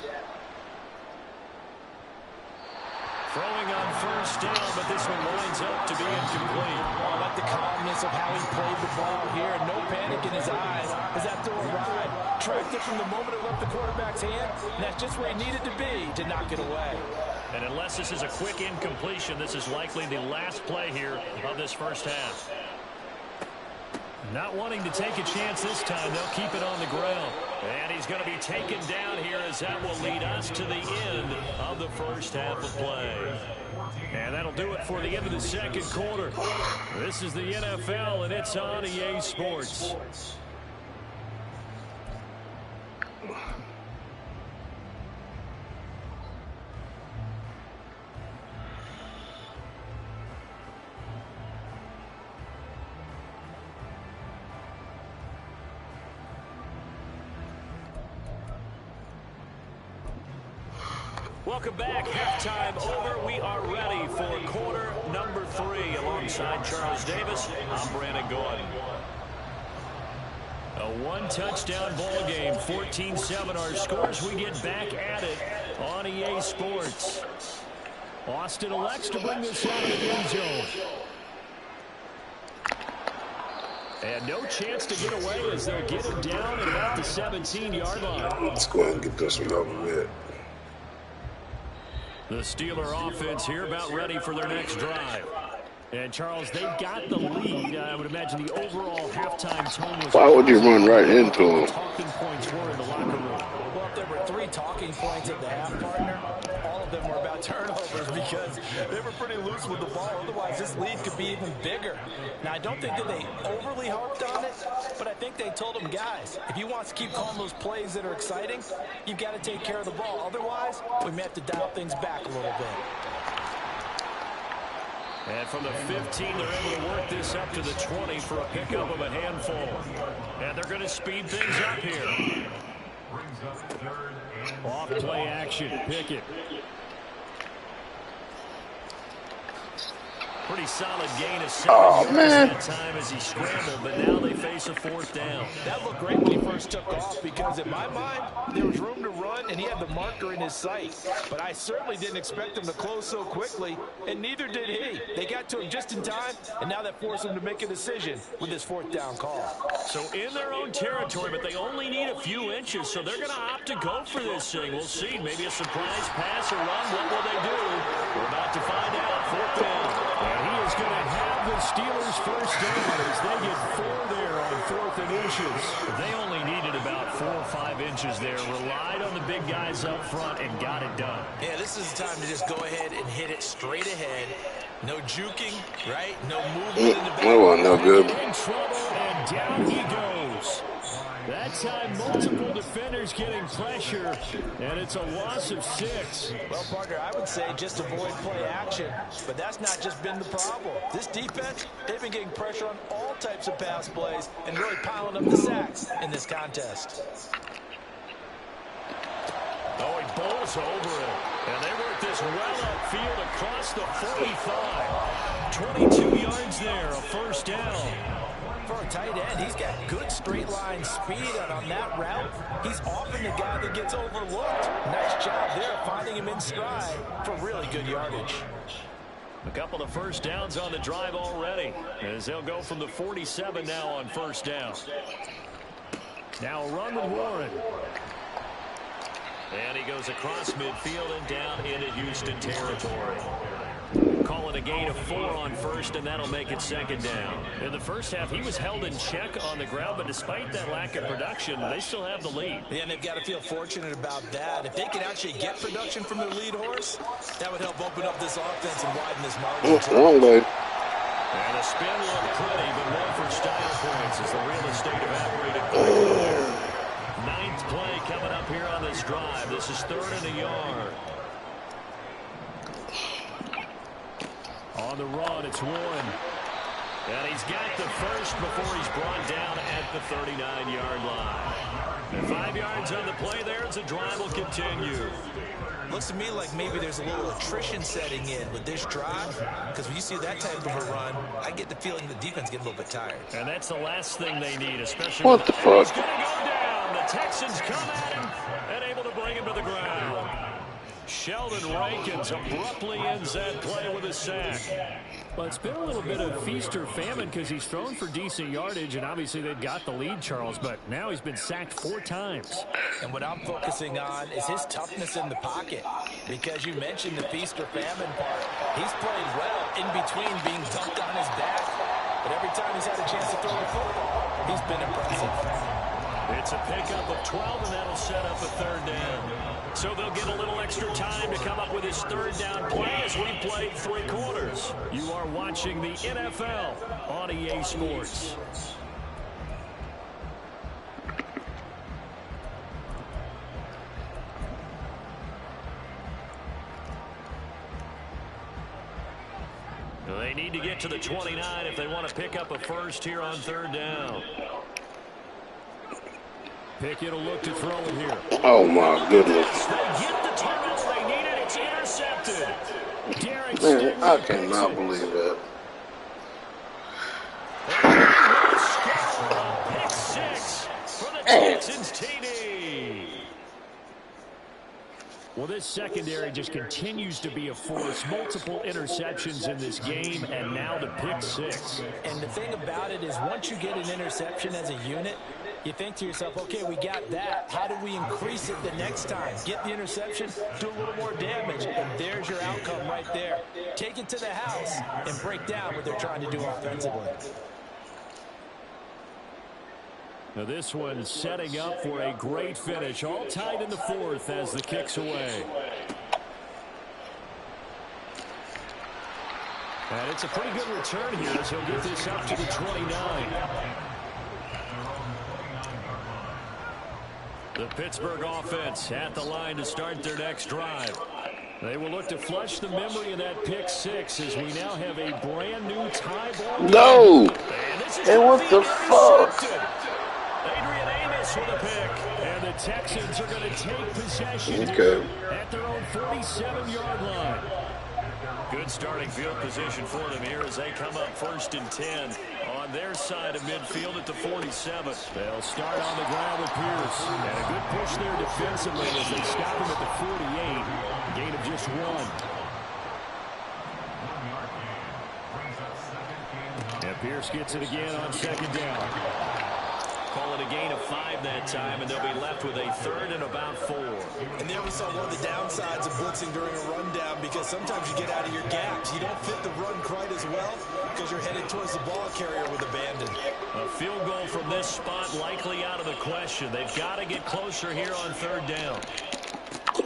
Throwing on first down, but this one lines up to be incomplete. Oh, I like the calmness of how he played the ball here. No panic in his eyes as that throw arrived. Tracked it from the moment it left the quarterback's hand, and that's just where he needed to be to knock it away. And unless this is a quick incompletion, this is likely the last play here of this first half. Not wanting to take a chance this time, they'll keep it on the ground. And he's going to be taken down here as that will lead us to the end of the first half of play. And that'll do it for the end of the second quarter. This is the NFL, and it's on EA Sports. Welcome back. Halftime over. We are ready for quarter number 3. Alongside Charles Davis, I'm Brandon Gordon. A one-touchdown ball game, 14-7 our scores. We get back at it on EA Sports. Austin elects to bring this out of the end zone. And no chance to get away as they'll get him down at about the 17-yard line. Let's go ahead and get this one over with. The Steeler offense here about ready for their next drive. And, Charles, they've got the lead. I would imagine the overall halftime tone was... Why would you run right into him? Talking points were in the locker room. Well, if there were 3 talking points at the half, partner, all of them were about turnovers because they were pretty loose with the ball. Otherwise, this lead could be even bigger. Now, I don't think that they overly harped on it, but I think they told them, guys, if you want to keep calling those plays that are exciting, you've got to take care of the ball. Otherwise, we may have to dial things back a little bit. And from the 15, they're able to work this up to the 20 for a pickup of a handful. And they're going to speed things up here. Off play action, Pickett. Pretty solid gain of 7 yards that time as he scrambled, but now they face a 4th down. That looked great when he first took off because in my mind, there was room to run and he had the marker in his sight. But I certainly didn't expect him to close so quickly, and neither did he. They got to him just in time, and now that forced him to make a decision with this 4th down call. So in their own territory, but they only need a few inches, so they're going to opt to go for this thing. We'll see. Maybe a surprise pass or run. What will they do? We're about to find out. 4th down. And he is going to have the Steelers' first down as they get 4 there on 4th and inches. They only needed about 4 or 5 inches there. Relied on the big guys up front and got it done. Yeah, this is the time to just go ahead and hit it straight ahead. No juking, right? No movement in the back. That wasn't no good. In trouble, and down he goes. That time, multiple defenders getting pressure, and it's a loss of 6. Well, partner, I would say just avoid play action, but that's not just been the problem. This defense, they've been getting pressure on all types of pass plays and really piling up the sacks in this contest. Oh, he bowls over it, and they work this well upfield across the 45. 22 yards there, a first down. For a tight end, he's got good straight line speed, and on that route, he's often the guy that gets overlooked. Nice job there, finding him in stride for really good yardage. A couple of first downs on the drive already, as they'll go from the 47 now on first down. Now a run with Warren. And he goes across midfield and down into Houston territory. Call it a gain of 4 on first, and that'll make it second down. In the first half, he was held in check on the ground, but despite that lack of production, they still have the lead. Yeah, and they've got to feel fortunate about that. If they can actually get production from their lead horse, that would help open up this offense and widen this margin. What's wrong, babe? And the spin looked pretty, but one for style points as the real estate evaporated quickly there. Ninth play coming up here on this drive. This is 3rd and a yard. On the run, it's Warren. And he's got the first before he's brought down at the 39-yard line. And 5 yards on the play there as the drive will continue. Looks to me like maybe there's a little attrition setting in with this drive, because when you see that type of a run, I get the feeling the defense get a little bit tired. And that's the last thing they need, especially What the fuck? He's going to go down. The Texans come at him and able to bring him to the ground. Sheldon Rankins abruptly ends that play with a sack. Well, it's been a little bit of feast or famine because he's thrown for decent yardage, and obviously they've got the lead, Charles, but now he's been sacked 4 times. And what I'm focusing on is his toughness in the pocket, because you mentioned the feast or famine part. He's played well in between being dumped on his back, but every time he's had a chance to throw the football, he's been impressive. It's a pickup of 12, and that'll set up a 3rd down. So they'll get a little extra time to come up with his 3rd down play as we played 3 quarters. You are watching the NFL on EA Sports. They need to get to the 29 if they want to pick up a first here on 3rd down. Pickett will look to throw it here. Oh, my goodness. They get the turnover they needed. It's intercepted. Derek Man, I cannot believe that. Pick 6 for the Texans TD. Well, this secondary just continues to be a force. Multiple interceptions in this game, and now the pick 6. And the thing about it is once you get an interception as a unit, you think to yourself, okay, we got that. How do we increase it the next time? Get the interception, do a little more damage, and there's your outcome right there. Take it to the house and break down what they're trying to do offensively. Now this one's setting up for a great finish. All tied in the 4th as the kick's away. And it's a pretty good return here as he'll get this up to the 29. The Pittsburgh offense at the line to start their next drive. They will look to flush the memory of that pick 6 as we now have a brand new tie ball. No! And what the fuck? Adrian Amos with a pick. And the Texans are going to take possession at their own 47-yard line. Good starting field position for them here as they come up 1st and 10 on their side of midfield at the 47. They'll start on the ground with Pierce. And a good push there defensively as they stop him at the 48. Gain of just 1. And Pierce gets it again on 2nd down. Call it a gain of 5 that time, and they'll be left with a 3rd and about 4. And there we saw one of the downsides of blitzing during a rundown, because sometimes you get out of your gaps. You don't fit the run quite as well because you're headed towards the ball carrier with abandon. A field goal from this spot likely out of the question. They've got to get closer here on 3rd down.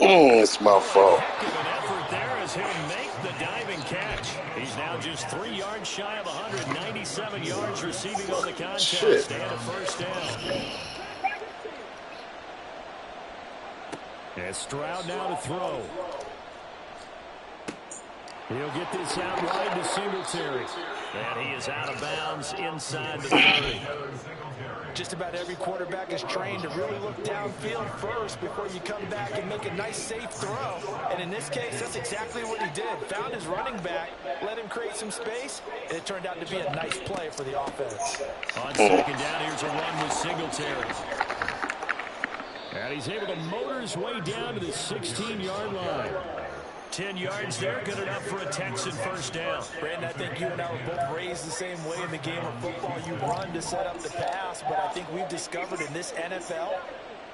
It's my fault. Heck of an effort there as he'll make the diving catch. He's now just 3 yards shy of 197 yards receiving on the contest. And a 1st down. And Stroud now to throw. He'll get this out wide to Singletary. And he is out of bounds inside the 30. Just about every quarterback is trained to really look downfield first before you come back and make a nice, safe throw. And in this case, that's exactly what he did. Found his running back, let him create some space, and it turned out to be a nice play for the offense. On 2nd down, here's a run with Singletary. And he's able to motor his way down to the 16-yard line. 10 yards there, good enough for a Texan 1st down. Brandon, I think you and I were both raised the same way in the game of football. You run to set up the pass, but I think we've discovered in this NFL,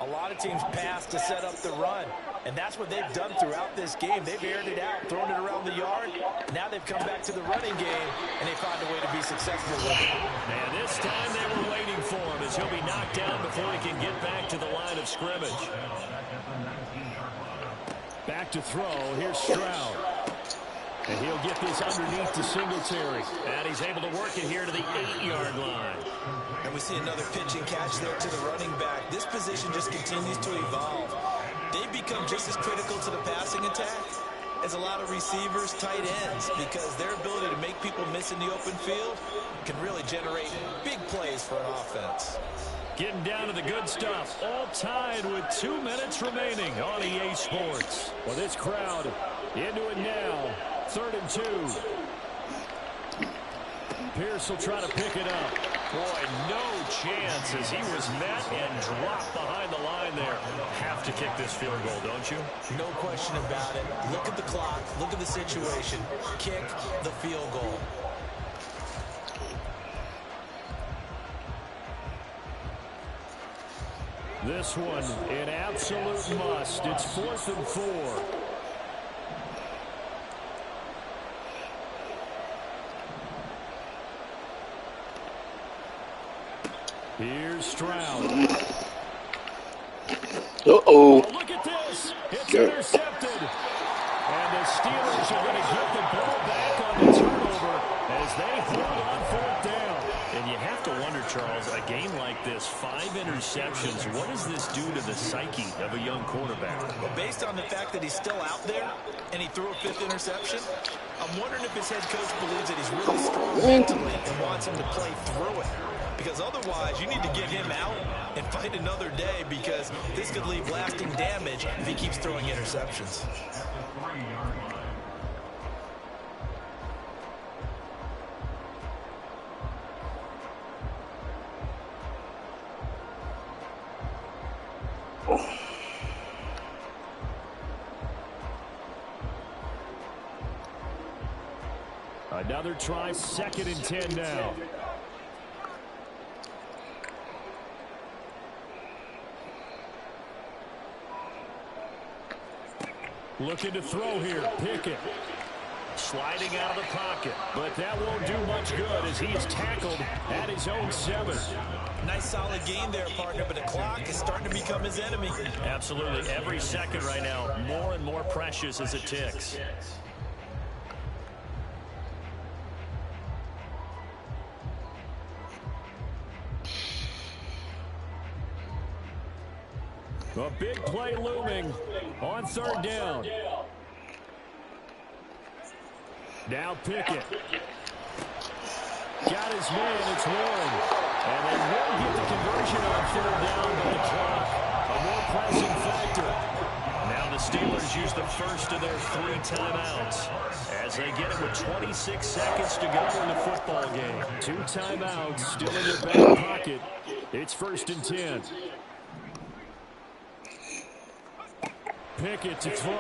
A lot of teams pass to set up the run, and that's what they've done throughout this game. They've aired it out, thrown it around the yard. Now they've come back to the running game, and they find a way to be successful with it. And this time they were waiting for him as he'll be knocked down before he can get back to the line of scrimmage. Back to throw. Here's Stroud. And he'll get this underneath to Singletary. And he's able to work it here to the 8-yard line. And we see another pitch and catch there to the running back. This position just continues to evolve. They've become just as critical to the passing attack as a lot of receivers, tight ends, because their ability to make people miss in the open field can really generate big plays for an offense. Getting down to the good stuff. All tied with 2 minutes remaining on EA Sports. Well, this crowd into it now. 3rd and 2. Pierce will try to pick it up. Boy, no chance as he was met and dropped behind the line there. Have to kick this field goal, don't you? No question about it. Look at the clock. Look at the situation. Kick the field goal. This one, an absolute must. It's 4th and 4. Here's Stroud. Uh-oh. Oh, look at this. It's intercepted. And the Steelers are going to get the ball back on the turnover as they hold on 4th down. And you have to wonder, Charles, a game like this, 5 interceptions, what does this do to the psyche of a young quarterback? Well, based on the fact that he's still out there and he threw a 5th interception, I'm wondering if his head coach believes that he's really strong mentally and wants him to play through it. Because otherwise, you need to get him out and fight another day, because this could leave lasting damage if he keeps throwing interceptions. Another try, 2nd and 10 now. Looking to throw here. Pickett. Sliding out of the pocket. But that won't do much good as he is tackled at his own 7. Nice solid game there, partner, but the clock is starting to become his enemy. Absolutely. Every second right now, more and more precious as it ticks. A big play looming on 3rd down. Now Pickett. Got his man, it's Warren. And they will get the conversion on 3rd down, but the clock, a more pressing factor. Now the Steelers use the first of their 3 timeouts as they get it with 26 seconds to go in the football game. 2 timeouts still in their back pocket. It's 1st and 10. Pickett to throw.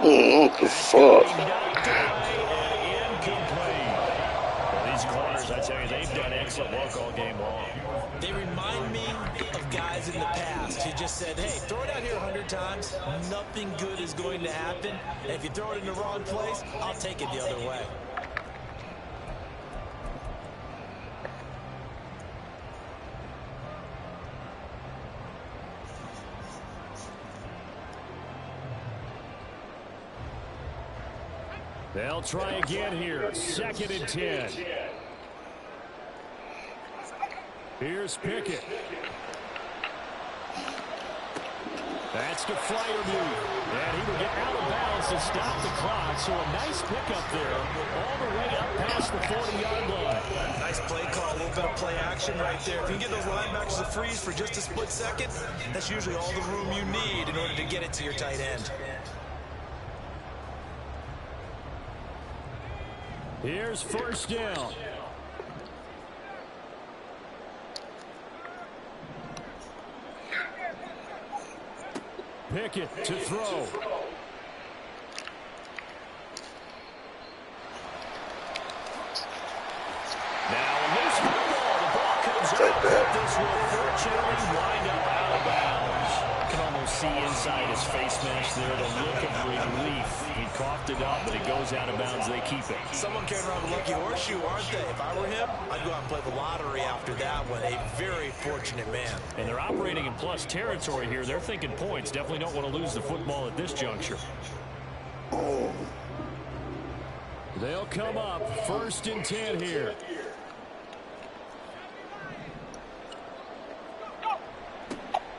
What the fuck? Well, these corners, I tell you, they've done excellent work all game long. They remind me of guys in the past who just said, hey, throw it out here 100 times. Nothing good is going to happen. And if you throw it in the wrong place, I'll take it the other way. They'll try again here. 2nd and 10. Here's Pickett. That's to Fryermuth. And he will get out of bounds to stop the clock. So a nice pickup there all the way up past the 40-yard line. Nice play call, a little bit of play action right there. If you can get those linebackers to freeze for just a split second, that's usually all the room you need in order to get it to your tight end. Here's 1st down. Pickett to throw. Now a loose football. The ball comes out. This will fortunately mesh there, the look of relief. He coughed it up, but it goes out of bounds. They keep it. Someone carrying around a lucky horseshoe, aren't they? If I were him, I'd go out and play the lottery after that one. A very fortunate man. And they're operating in plus territory here. They're thinking points. Definitely don't want to lose the football at this juncture. They'll come up 1st and 10 here.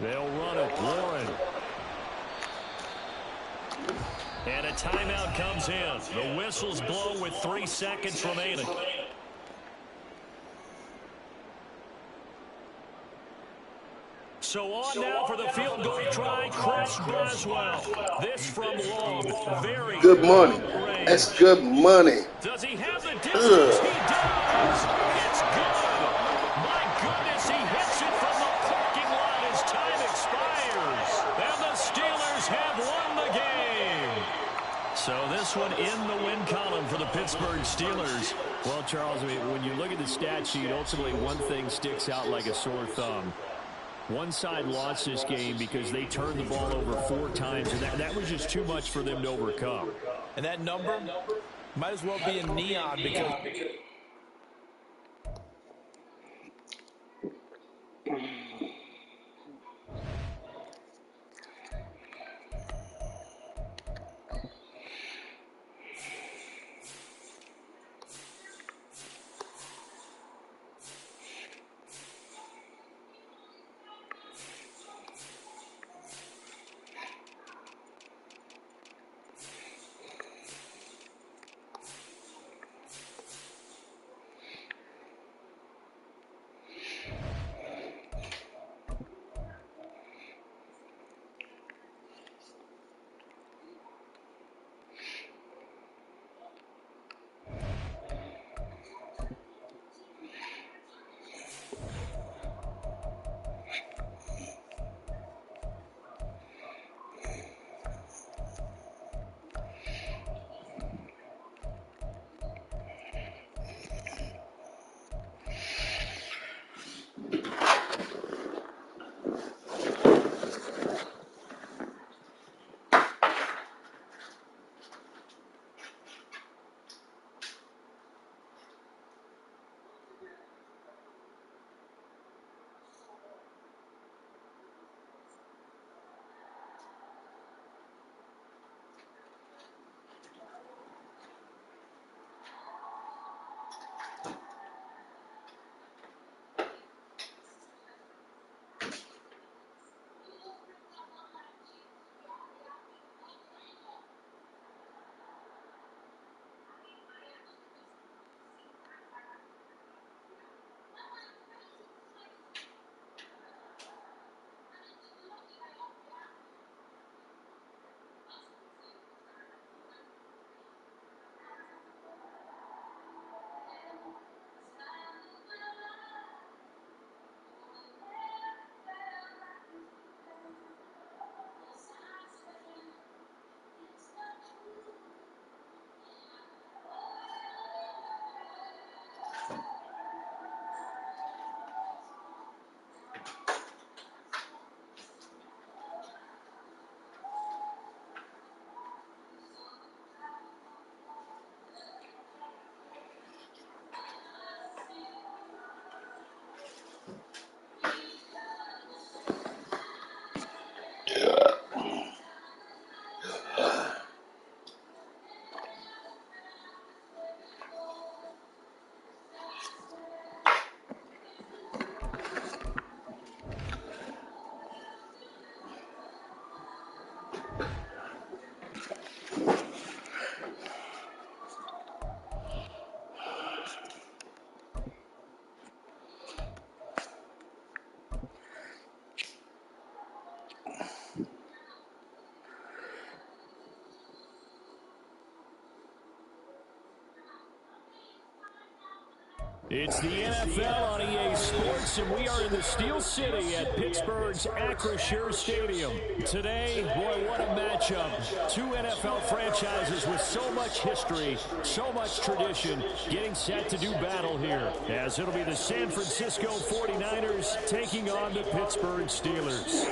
They'll run it. Warren. And a timeout comes in. The whistle's blown with 3 seconds remaining. So on now for the field goal try, Chris Boswell. This from long, very good money. That's good money. Does he have the distance? He does. It's good. My goodness, he hits it from the parking lot as time expires. And the Steelers have won the game. So this one in the win column for the Pittsburgh Steelers. Well, Charles, I mean, when you look at the stat sheet, ultimately one thing sticks out like a sore thumb. One side lost this game because they turned the ball over 4 times, and that was just too much for them to overcome. And that number might as well be in neon because... It's the NFL on EA Sports, and we are in the Steel City at Pittsburgh's Acrisure Stadium. Today, boy, what a matchup. 2 NFL franchises with so much history, so much tradition, getting set to do battle here, as it'll be the San Francisco 49ers taking on the Pittsburgh Steelers.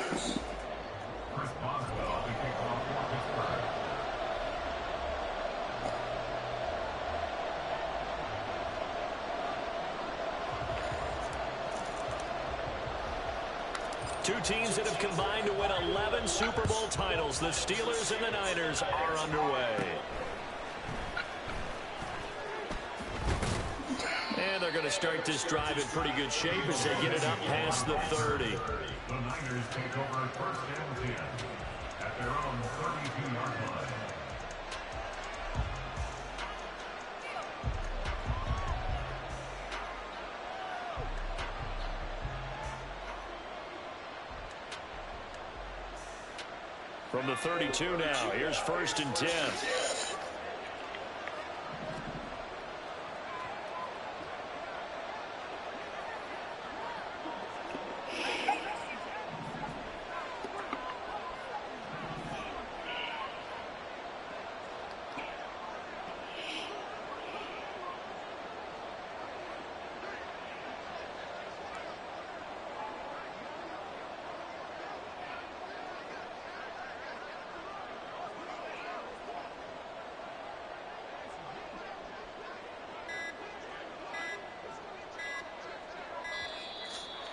Chris Boswell to kick off Two teams that have combined to win 11 Super Bowl titles. The Steelers and the Niners are underway. And they're going to start this drive in pretty good shape as they get it up past the 30. The Niners take over first and 10 at their own 32-yard line. From the 32 now, here's first and 10.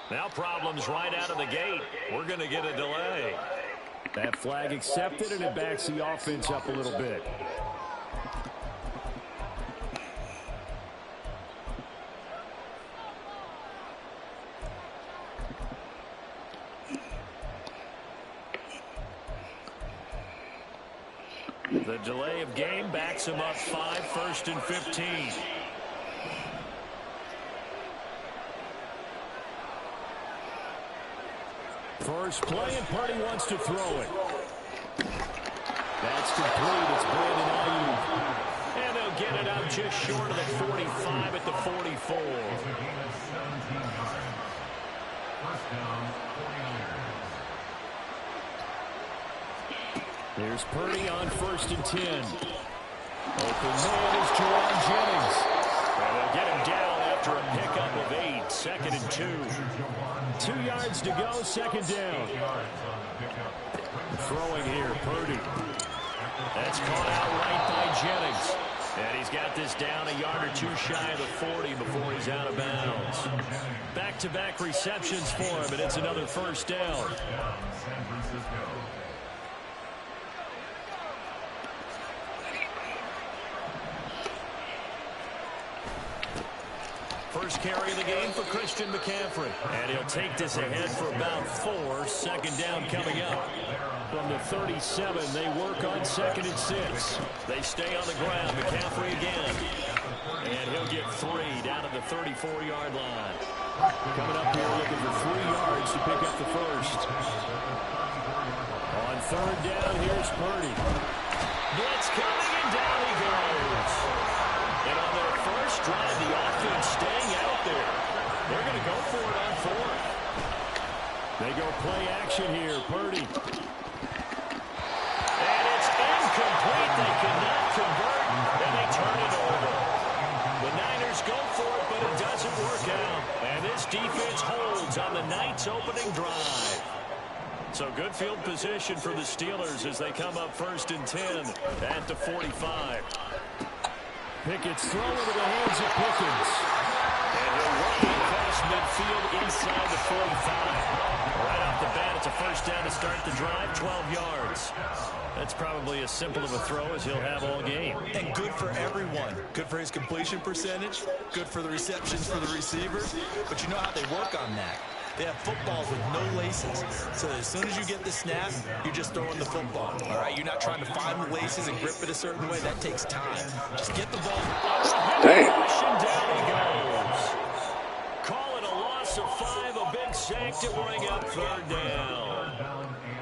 Now problems right out of the gate. We're going to get a delay. That flag accepted, and it backs the offense up a little bit. The delay of game backs him up 5, first and 15. First play, and Purdy wants to throw it. That's complete. It's Brandon Ayuk. And they'll get it out just short of the 45 at the 44. Here's Purdy on first and 10. Open man is Jerome Jennings. And they'll get him down after a pickup of 8. Second and 2. 2 yards to go, second down. Throwing here, Purdy. That's caught out right by Jennings. And he's got this down a yard or two shy of the 40 before he's out of bounds. Back-to-back receptions for him, and it's another first down. First carry of the game for Christian McCaffrey. And he'll take this ahead for about 4. Second down coming up. From the 37, they work on second and 6. They stay on the ground. McCaffrey again. And he'll get 3 down at the 34-yard line. Coming up here looking for 3 yards to pick up the first. On third down, here's Purdy. Blitz coming, and down he goes. And on their first drive, the offense staying out there. They're going to go for it on 4th. They go play action here. Purdy. And it's incomplete. They cannot convert, and they turn it over. The Niners go for it, but it doesn't work out. And this defense holds on the night's opening drive. So good field position for the Steelers as they come up first and 10 at the 45. Pickett's throw into the hands of Pickens. And he'll run across midfield inside the 45. Right off the bat, it's a first down to start the drive, 12 yards. That's probably as simple of a throw as he'll have all game. And good for everyone. Good for his completion percentage. Good for the receptions for the receivers. But you know how they work on that. They have footballs with no laces. So as soon as you get the snap, you're just throwing the football. All right, you're not trying to find the laces and grip it a certain way. That takes time. Just get the ball. Damn. Down he goes. Call it a loss of 5. A big sack to bring up third down.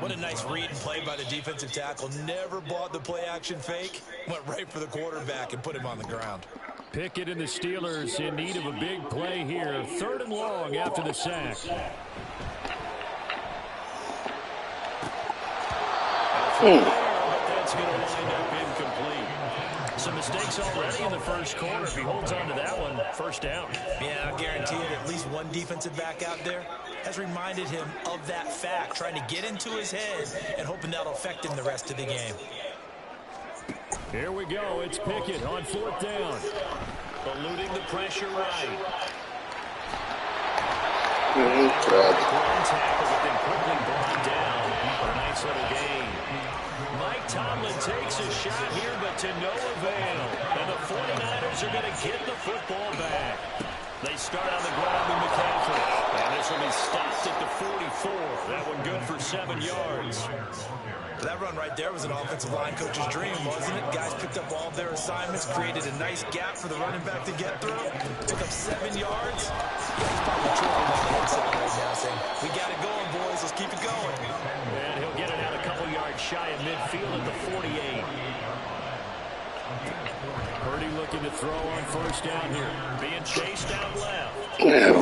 What a nice read and play by the defensive tackle. Never bought the play action fake. Went right for the quarterback and put him on the ground. Pickett and the Steelers in need of a big play here. 3rd and long after the sack. That's going to wind up incomplete. Some mistakes already in the first quarter. If he holds on to that one, first down. Yeah, I guarantee it. At least one defensive back out there has reminded him of that fact, trying to get into his head and hoping that'll affect him the rest of the game. Here we go. It's Pickett on 4th down. Eluding the pressure right. One tackle, but then quickly brought down for a nice little gain. Mike Tomlin takes a shot here, but to no avail. And the 49ers are going to get the football back. They start on the ground with McCaffrey. And this will be stopped at the 44. That one good for 7 yards. That run right there was an offensive line coach's dream, wasn't it? Guys picked up all of their assignments, created a nice gap for the running back to get through. Pick up 7 yards. Yeah, he's probably trolling on the inside right now saying, we got it going, boys. Let's keep it going. And he'll get it out a couple yards shy of midfield at the 48. Purdy looking to throw on first down here. Being chased out left. Yeah,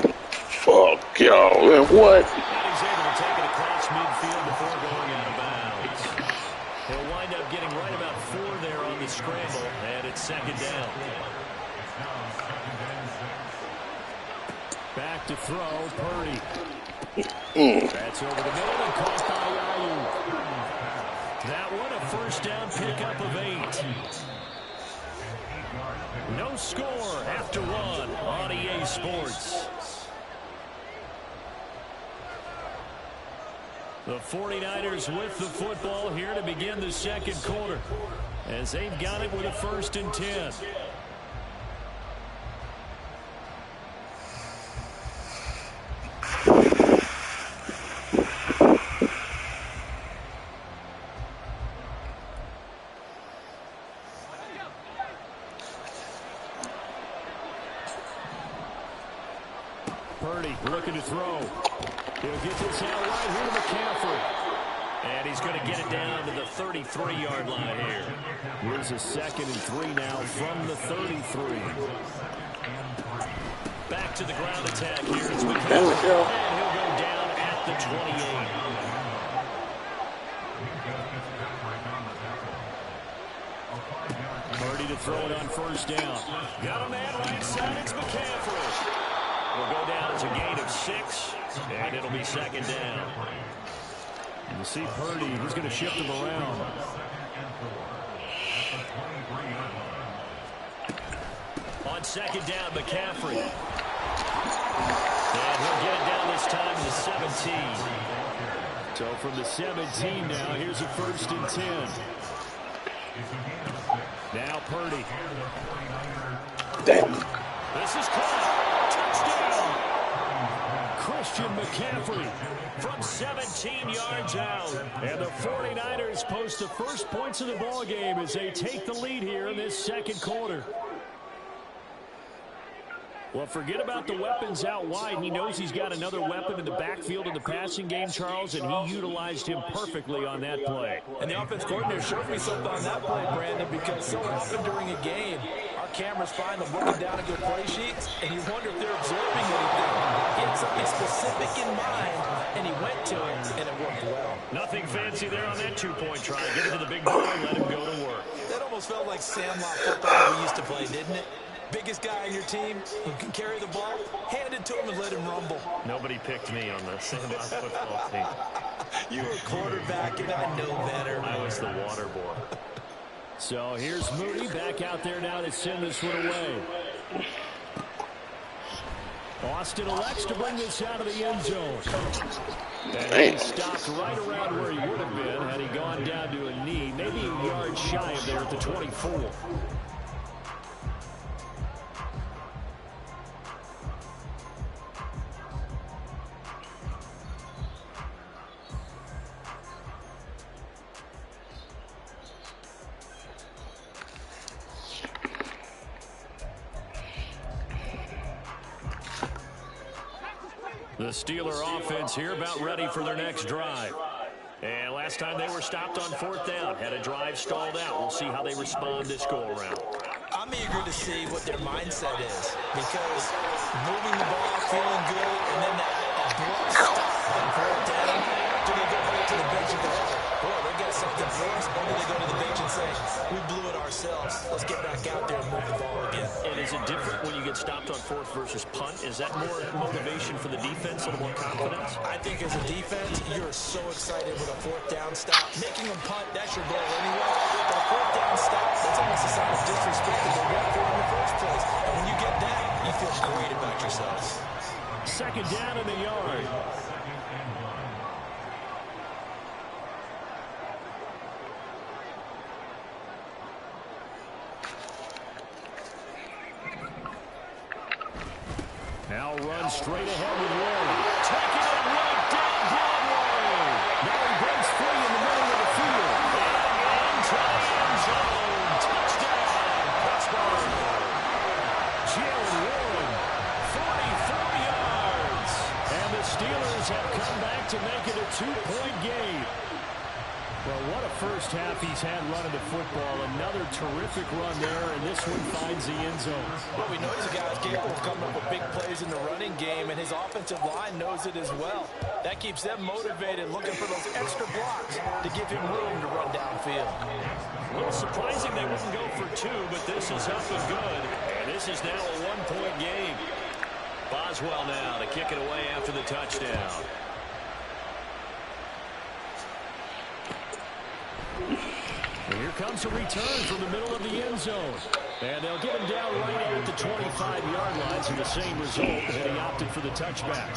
fuck y'all. What? And he's able to take it across midfield before going out of bounds. He'll wind up getting right about 4 there on the scramble, and it's second down. Back to throw, Purdy. That's over the middle and caught by Ayuk. That one a first down pickup of 8. No score after 1 on EA Sports. The 49ers with the football here to begin the second quarter, as they've got it with a 1st and 10. Purdy looking to throw. He'll get this out right here to McCaffrey. And he's going to get it down to the 33-yard line here. Here's a 2nd and 3 now from the 33. Back to the ground attack here. It's McCaffrey. And he'll go down at the 28. Purdy to throw it on first down. Got a man right side. It's McCaffrey. Will go down as a gain of 6, and it'll be second down. And you see Purdy, he's going to shift him around. On second down, McCaffrey. And he'll get it down this time to the 17. So from the 17 now, here's a 1st and 10. Now Purdy. Damn. This is caught. Christian McCaffrey from 17 yards out. And the 49ers post the first points of the ball game as they take the lead here in this second quarter. Well, forget about the weapons out wide. He knows he's got another weapon in the backfield in the passing game, Charles, and he utilized him perfectly on that play. And the offense coordinator showed me something on that play, Brandon, because so often during a game, our cameras find them looking down at their play sheets, and you wonder if they're absorbing anything. He had something specific in mind, and he went to it, and it worked well. Nothing fancy there on that two-point try. Give it to the big boy and let him go to work. That almost felt like Sandlot football that we used to play, didn't it? Biggest guy on your team who can carry the ball, hand it to him and let him rumble. Nobody picked me on the Sandlot football team. You were quarterback, and I know better. I was the water boy. So here's Moody back out there now to send this one away. Austin elects to bring this out of the end zone. And he stopped right around where he would have been had he gone down to a knee, maybe a yard shy of there at the 24. The Steeler offense here about ready for their next drive. And last time they were stopped on 4th down, had a drive stalled out. We'll see how they respond this go-around. I'm eager to see what their mindset is, because moving the ball, feeling good, and then that abrupt stop on 4th down, do they go back to the bench and go, boy, they got something for us, or do they go to the bench and say, we blew it ourselves, let's get back out there and move the ball again. And is it different when you get stopped on 4th versus punt? Is that more motivation for the defense, a little more confidence? I think as a defense, you're so excited with a 4th down stop. Making them punt, that's your goal anyway. But a 4th down stop, that's almost a sign of disrespect that they went for in the first place. And when you get that, you feel great about yourselves. 2nd second down in the yard. Now run straight ahead with Warren. Taking it right down Broadway. Now he breaks free in the middle of the field. And into the end zone. Touchdown, Pittsburgh. Jalen Warren, 44 yards. And the Steelers have come back to make it a 2-point game. Well, what a first half he's had running the football. Another terrific run there, and this one finds the end zone. Well, we know he's a guy who's capable of coming up with big plays in the running game, and his offensive line knows it as well. That keeps them motivated, looking for those extra blocks to give him room to run downfield. A little surprising they wouldn't go for two, but this is up and good. And this is now a 1-point game. Boswell now to kick it away after the touchdown. And here comes a return from the middle of the end zone. And they'll get him down right at the 25-yard line, so the same result, and he opted for the touchback.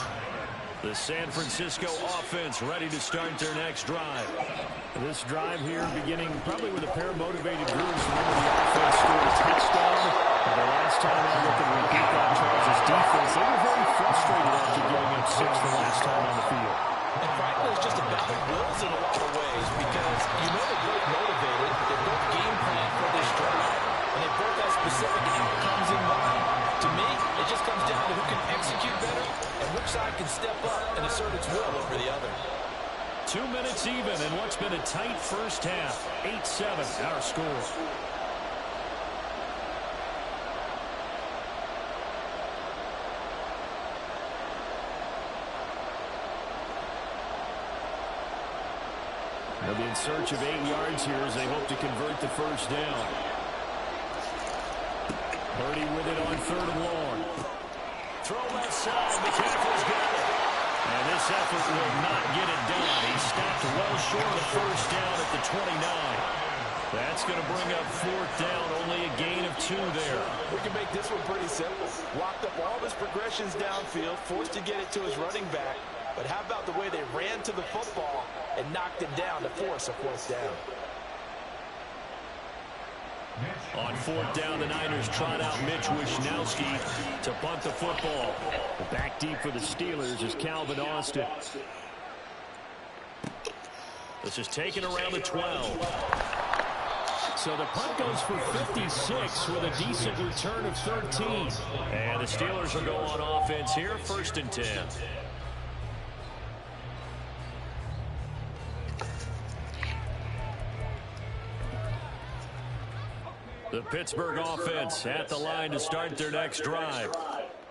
The San Francisco offense ready to start their next drive. This drive here beginning probably with a pair of motivated groups. Remember the offense scored a touchdown. And the last time I looked at repeat that Charles' defense, they were very frustrated after giving up 6 the last time on the field. And frankly, it's just about the wills in a lot of ways because you know they're both motivated, they both game plan for this drive, and they both have specific outcomes in mind. To me, it just comes down to who can execute better and which side can step up and assert its will over the other. 2 minutes even in what's been a tight first half. 8-7 our score. They'll be in search of 8 yards here as they hope to convert the first down. Purdy with it on 3rd and long. Throw left side. McCaffrey's got it. And this effort will not get it done. He stopped well short of the first down at the 29. That's going to bring up 4th down. Only a gain of 2 there. We can make this one pretty simple. Locked up all his progressions downfield, forced to get it to his running back. But how about the way they ran to the football and knocked him down to force a 4th down? On 4th down, the Niners trot out Mitch Wishnowski to punt the football. Back deep for the Steelers is Calvin Austin. This is taken around the 12. So the punt goes for 56 with a decent return of 13. And the Steelers will go on offense here, 1st and 10. The Pittsburgh offense at the line to start their next drive.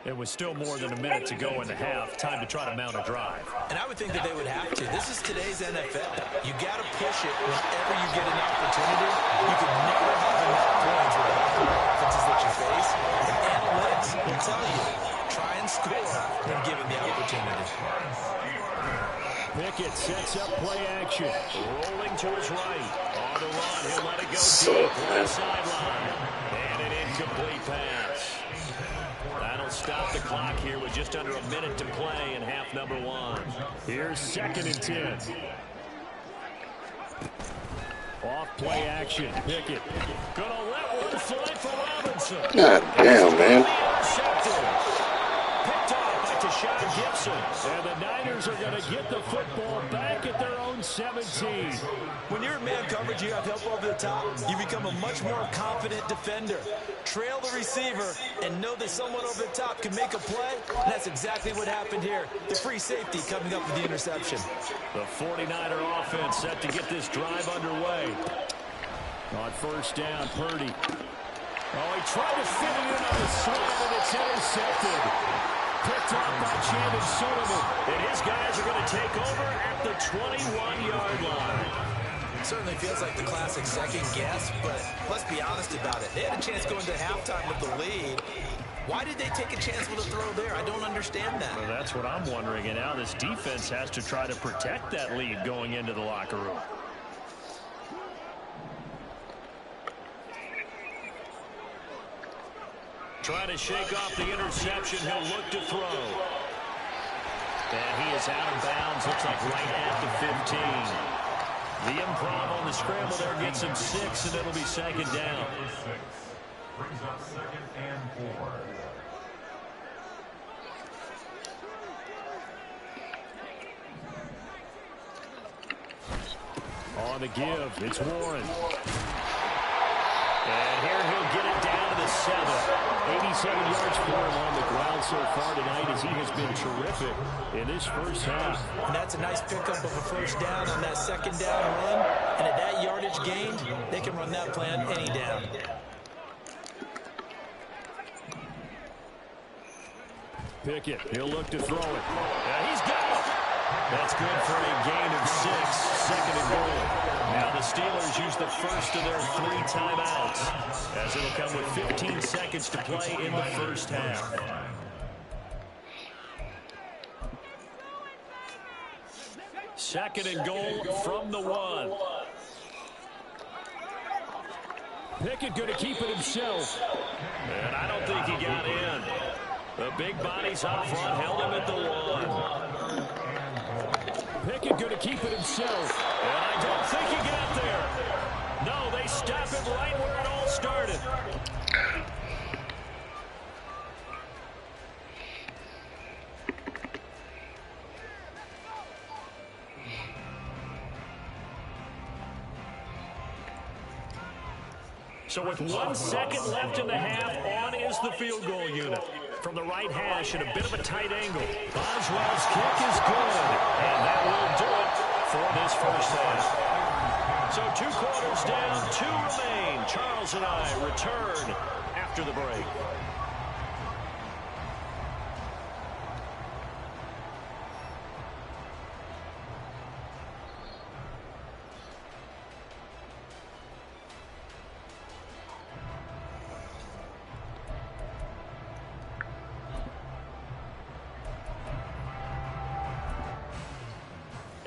It was still more than a minute to go in the half. Time to try to mount a drive. And I would think that they would have to. This is today's NFL. You got to push it whenever you get an opportunity. You can never have enough points with the offenses that you face. And analytics will tell you, try and score when given the opportunity. Pickett sets up play action. Rolling to his right. On the run, he'll let it go deep on the sideline. And an incomplete pass. That'll stop the clock here with just under a minute to play in half number 1. Here's 2nd and 10. Off play action. Pickett gonna let one fly for Robinson. God damn, man. Picked off by Tashawn Gibson. And the Niners are going to get the football back at their own 17. When you're in man coverage, you have help over the top. You become a much more confident defender. Trail the receiver and know that someone over the top can make a play. And that's exactly what happened here. The free safety coming up with the interception. The 49er offense set to get this drive underway. On 1st down, Purdy. Oh, he tried to fit it in on the slant, and it's intercepted. Picked off by Chandon Sullivan. And his guys are going to take over at the 21-yard line. Certainly feels like the classic second guess, but let's be honest about it. They had a chance going to halftime with the lead. Why did they take a chance with a throw there? I don't understand that. Well, that's what I'm wondering. And now this defense has to try to protect that lead going into the locker room. Trying to shake off the interception. He'll look to throw. And he is out of bounds. Looks like right at the 15. The improv on the scramble there gets him 6, and it'll be second down. Brings up 2nd and 4. On the give, it's Warren. And here he'll get it down to the 7. 87 yards for him on the ground so far tonight as he has been terrific in this first half. And that's a nice pickup of a first down on that second down run. And at that yardage gained, they can run that play on any down. Pickett, he'll look to throw it. Yeah, he's got it. That's good for a gain of 6, 2nd and goal. Now the Steelers use the first of their 3 timeouts as it'll come with 15 seconds to play in the first half. Second and goal from the 1. Pickett going to keep it himself. And I don't think he got in. The big bodies up front held him at the 1. Pickett going to keep it himself. And I don't think he got there. No, they stop him right where it all started. So with 1 second left in the half, on is the field goal unit. From the right hash at a bit of a tight angle. Boswell's kick is good. And that will do it for this first half. So 2 quarters down, 2 remain. Charles and I return after the break.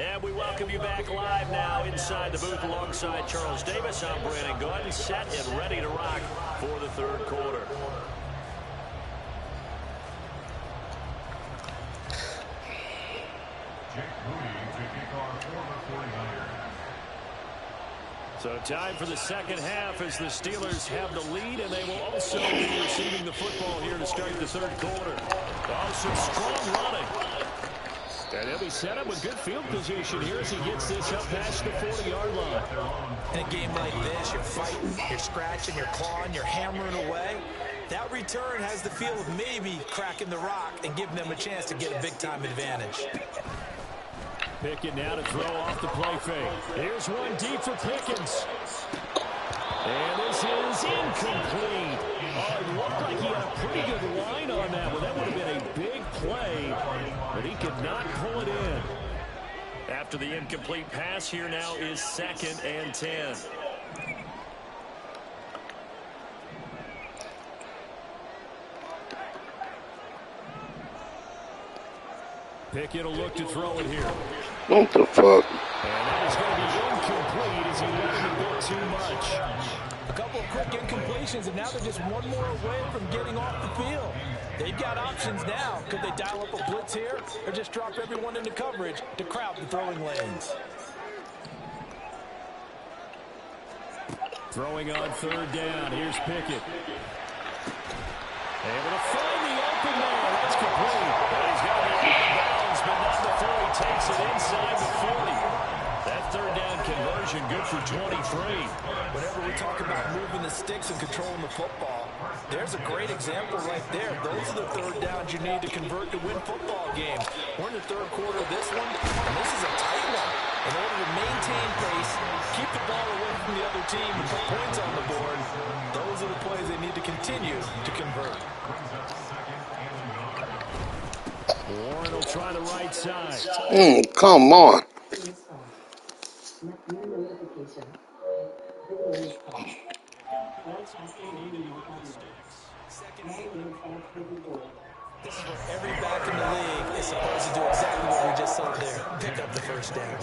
And we welcome you back live now inside the booth alongside Charles Davis. I'm Brandon Gordon, set and ready to rock for the third quarter. So time for the second half as the Steelers have the lead, and they will also be receiving the football here to start the third quarter. Also strong running. And he'll be set up with good field position here as he gets this up past the 40-yard line. In a game like this, you're fighting, you're scratching, you're clawing, you're hammering away. That return has the feel of maybe cracking the rock and giving them a chance to get a big-time advantage. Pickett now to throw off the play fake. Here's one deep for Pickens. And this is incomplete. Oh, it looked like he had a pretty good line on that one. That would have been a big play, but he could not pull it in. After the incomplete pass, here now is 2nd and 10. Pickett will look to throw it here. What the fuck? And that is going to be incomplete as he let him a bit too much. A couple of quick incompletions, and now they're just one more away from getting off the field. They've got options now. Could they dial up a blitz here or just drop everyone into coverage to crowd the throwing lanes? Throwing on 3rd down. Here's Pickett. Able to find the open man. That's complete. But he's got to be out of bounds, but not before he takes it inside the 40. That 3rd down conversion good for 23. Whenever we talk about moving the sticks and controlling the football, there's a great example right there. Those are the 3rd downs you need to convert to win football games. We're in the 3rd quarter of this one, and this is a tight one. In order to maintain pace, keep the ball away from the other team, and put points on the board, those are the plays they need to continue to convert. Warren will try the right side. Come on. This is where every back in the league is supposed to do exactly what we just saw there. Pick up the first down.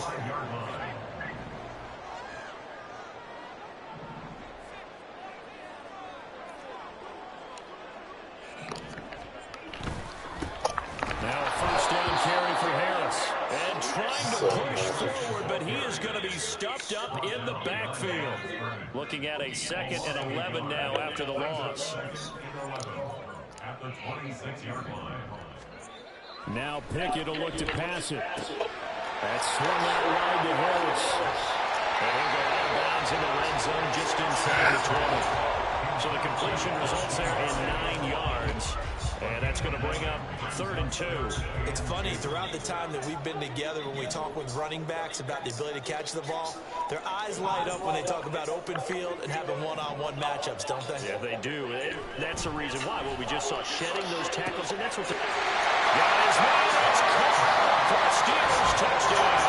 Now a first down carry for stuffed up in the backfield. Looking at a 2nd and 11 now after the loss. At the 26-yard line. Now Pickett will look to pass it. That's swung out wide to Harris. And he'll go out of bounds in the red zone just inside the 20. So the completion results there in 9 yards. And that's going to bring up 3rd and 2. It's funny, throughout the time that we've been together, when we talk with running backs about the ability to catch the ball, their eyes light up when they talk about open field and having one-on-one matchups, don't they? Yeah, they do. That's the reason why. Well, we just saw shedding those tackles, and that's what the... Guys, it's caught for a Steelers touchdown.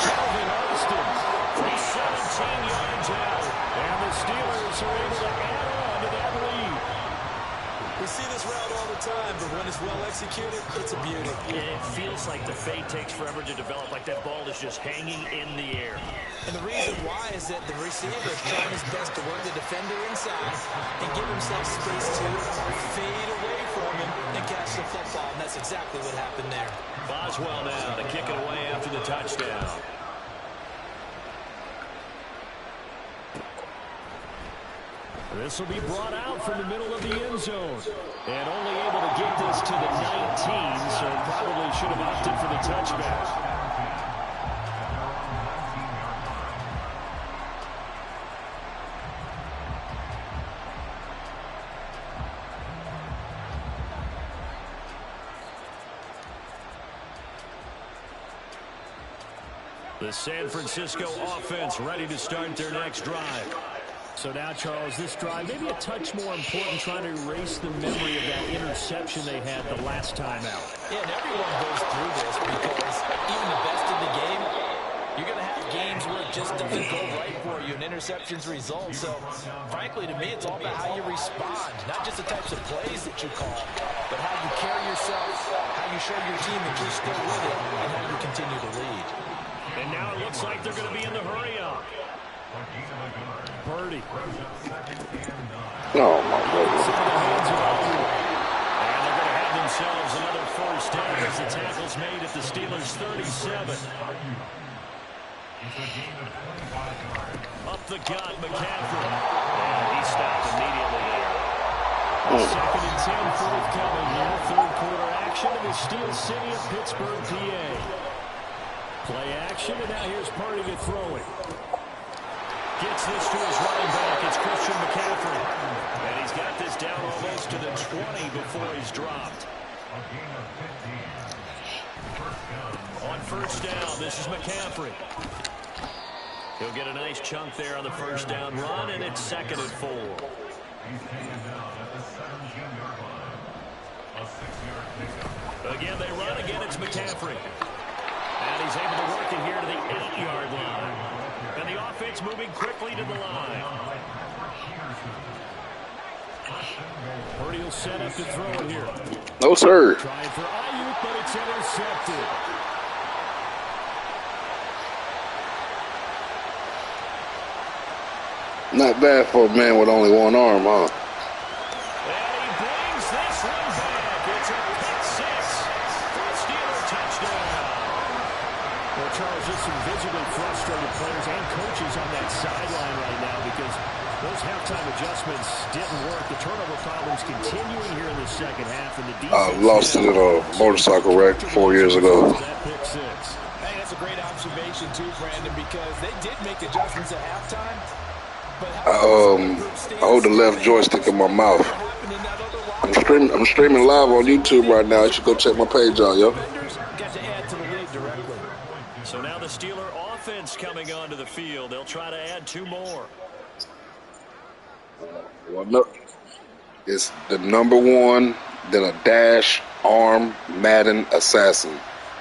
Calvin Austin from 17 yards out, and the Steelers are able to add on to that lead. We see this route all the time, but when it's well executed, it's a beauty. It feels like the fade takes forever to develop, like that ball is just hanging in the air. And the reason why is that the receiver is trying his best to work the defender inside and give himself space to fade away from him and catch the football, and that's exactly what happened there. Boswell now to kick it away after the touchdown. This will be brought out from the middle of the end zone. And only able to get this to the 19, so probably should have opted for the touchback. The San Francisco offense ready to start their next drive. So now, Charles, this drive maybe a touch more important, trying to erase the memory of that interception they had the last time out. Yeah, and everyone goes through this because even the best in the game, you're going to have games where it just doesn't go right for you and interceptions result. So, frankly, to me, it's all about how you respond, not just the types of plays that you call, but how you carry yourself, how you show your team that you're still with it, and how you continue to lead. And now it looks like they're going to be in the hurry-up. Purdy. Oh, my goodness. And they're going to have themselves another first down as the tackle's made at the Steelers' 37. Up the gut, McCaffrey. And he stopped immediately there. 2nd and 10 forthcoming here. 3rd quarter action in the Steel City of Pittsburgh, PA. Play action, and now here's Purdy to throw it. Gets this to his running back. It's Christian McCaffrey. And he's got this down almost to the 20 before he's dropped. On first down, this is McCaffrey. He'll get a nice chunk there on the first down run, and it's 2nd and 4. Again, they run. Again, it's McCaffrey. And he's able to work it here to the 8-yard line. And the offense moving quickly to the line. Purdy will set up to throw it here. No, sir. Trying for Ayuk, but it's intercepted. Not bad for a man with only one arm, huh? And he brings this one back. It's a pick six for a Steeler touchdown. Well, Charles, just some visibly frustrated players and coaches on that sideline right now because those halftime adjustments didn't work. The turnover problems continuing here in the second half. And the defense lost it in a motorcycle wreck 4 years ago. That pick six. Hey, that's a great observation, too, Brandon, because they did make adjustments at halftime. I hold the left joystick in my mouth. I'm streaming live on YouTube right now. You should go check my page out, yo. So now the Steeler offense coming onto the field. They'll try to add 2 more. Well, no, it's the number 1, then a dash, arm, Madden, assassin.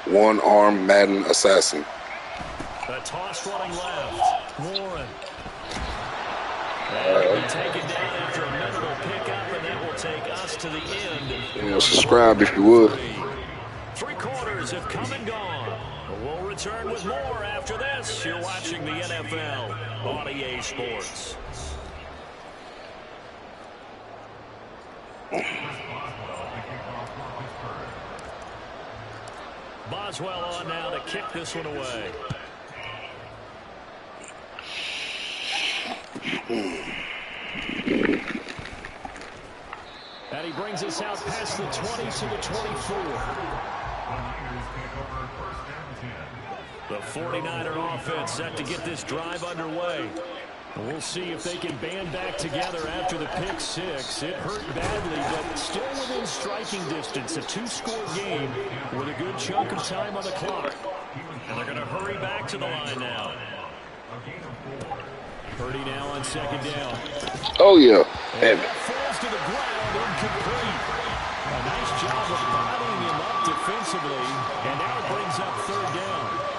1 arm, Madden, assassin. A toss running left. Warren. That will be taken down after a memorable pickup, and that will take us to the end. Yeah, subscribe if you would. 3 quarters have come and gone. We'll return with more after this. You're watching the NFL on EA Sports. Boswell on now to kick this one away. brings us out past the 20 to the 24. The 49er offense set to get this drive underway. We'll see if they can band back together after the pick six. It hurt badly, but still within striking distance. A two-score game with a good chunk of time on the clock. And they're going to hurry back to the line now. Purdy now on second down. Oh, yeah. And that falls to the ground, incomplete. A nice job of bodying him up defensively. And now it brings up third down.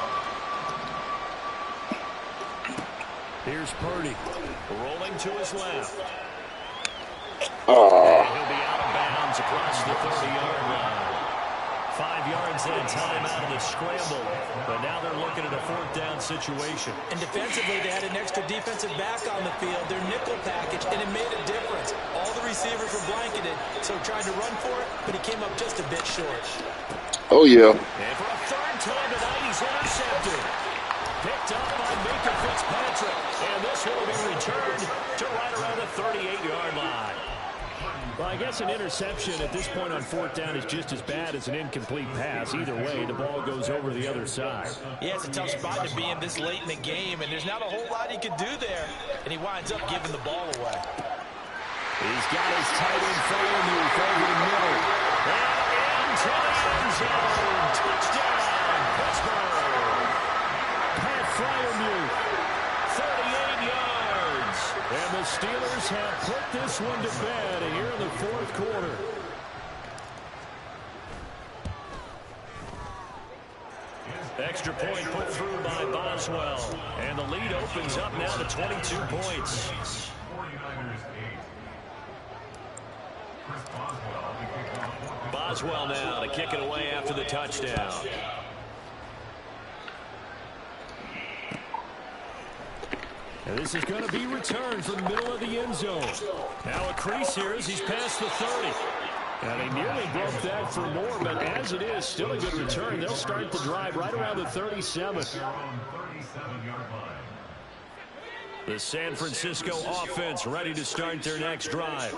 Here's Purdy, rolling to his left. And he'll be out of bounds across the 30-yard line. 5 yards that time out of the scramble. But now they're looking at a fourth down situation. And defensively, they had an extra defensive back on the field, their nickel package, and it made a difference. All the receivers were blanketed, so trying to run for it, but he came up just a bit short. Oh, yeah. And for a third time tonight, he's intercepted. Picked up by Micah Fitzpatrick. And this will be returned to right around the 38-yard line. Well, I guess an interception at this point on fourth down is just as bad as an incomplete pass. Either way, the ball goes over the other side. Yeah, it's a tough spot to be in this late in the game, and there's not a whole lot he could do there. And he winds up giving the ball away. He's got his tight end fire move over the middle. And into the end zone. Touchdown, Pittsburgh. Pat Fryermuth, 38 yards. And the Steelers have put this one to bed here in the fourth quarter. Extra point put through by Boswell. And the lead opens up now to 22 points. Boswell now to kick it away after the touchdown. And this is going to be returned from the middle of the end zone. Now a crease here as he's past the 30. And they nearly broke that for more, but as it is, still a good return. They'll start the drive right around the 37. The San Francisco offense ready to start their next drive.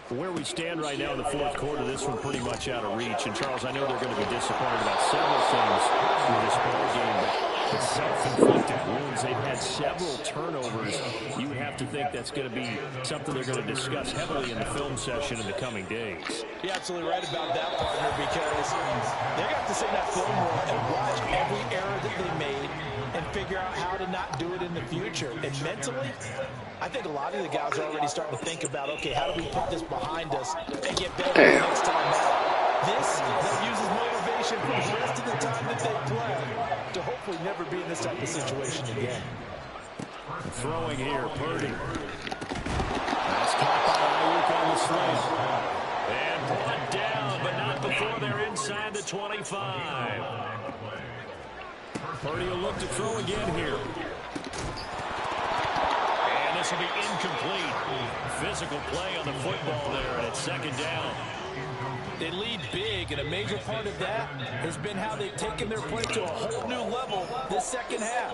Where we stand right now in the fourth quarter, this one pretty much out of reach. And, Charles, I know they're going to be disappointed about several things in this ball game, but it's self-inflicted wounds. They've had several turnovers. You have to think that's going to be something they're going to discuss heavily in the film session in the coming days. You're absolutely right about that, partner, because they got to sit in that film room and watch every error that they made and figure out how to not do it in the future. And mentally, I think a lot of the guys are already starting to think about, okay, how do we put this behind us and get better the next time out? This that uses motivation for the rest of the time that they play to hopefully never be in this type of situation again. Throwing here, Purdy. That's caught by Ayuk on the slant. And brought down, but not before they're inside the 25. Purdy will look to throw again here. And this will be incomplete. Physical play on the football there, and it's second down. They lead big, and a major part of that has been how they've taken their play to a whole new level this second half.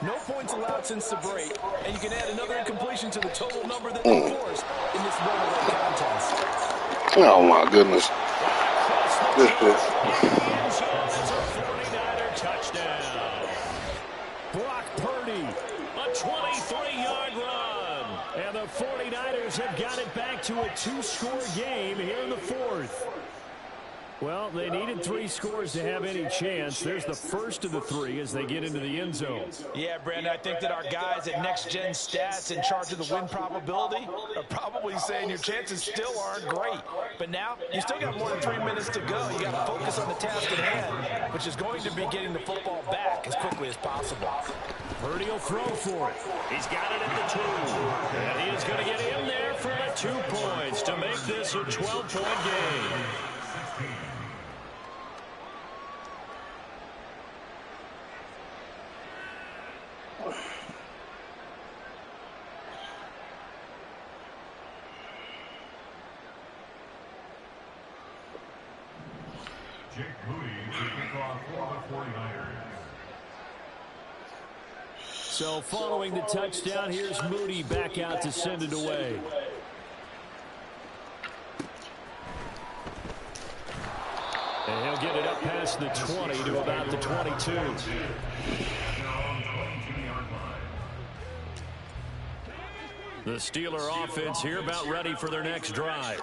No points allowed since the break, and you can add another incompletion to the total number that they forced in this runaway contest. Oh, my goodness. This is... Touchdown. Brock Purdy, a 23-yard run. And the 49ers have got it back to a two-score game here in the fourth. Well, they needed 3 scores to have any chance. There's the first of the 3 as they get into the end zone. Yeah, Brandon, I think that our guys at Next Gen Stats in charge of the win probability are probably saying your chances still aren't great. But now, you still got more than 3 minutes to go. You got to focus on the task at hand, which is going to be getting the football back as quickly as possible. Purdy will throw for it. He's got it at the 2. And he is going to get in there for the 2 points to make this a 12-point game. So following the touchdown, here's Moody back out to send it away. And he'll get it up past the 20 to about the 22. The Steeler offense here about ready for their next drive.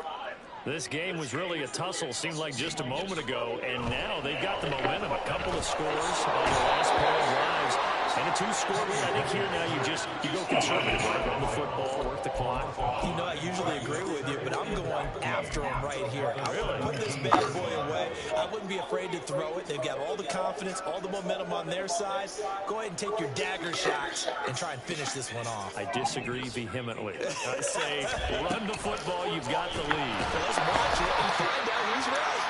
This game was really a tussle, seemed like just a moment ago, and now they've got the momentum. A couple of scores on the last pair of drives. And a two-score lead. I think here now you go conservative, right? Run the football, work the clock. You know, I usually agree with you, but I'm going after him right here. I want to put this bad boy away. I wouldn't be afraid to throw it. They've got all the confidence, all the momentum on their side. Go ahead and take your dagger shots and try and finish this one off. I disagree vehemently. I say run the football. You've got the lead. Let's watch it and find out who's right.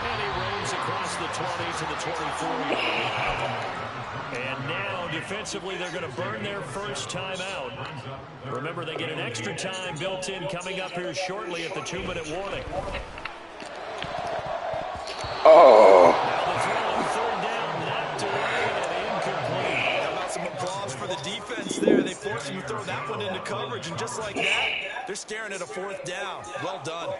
And he roams across the 20 to the 24. And now, defensively, they're going to burn their first time out. Remember, they get an extra time built in coming up here shortly at the 2-minute warning. Oh. Now the throw on third down, knocked away and incomplete. How about some applause for the defense there? They forced him to throw that one into coverage, and just like that, they're staring at a fourth down. Well done.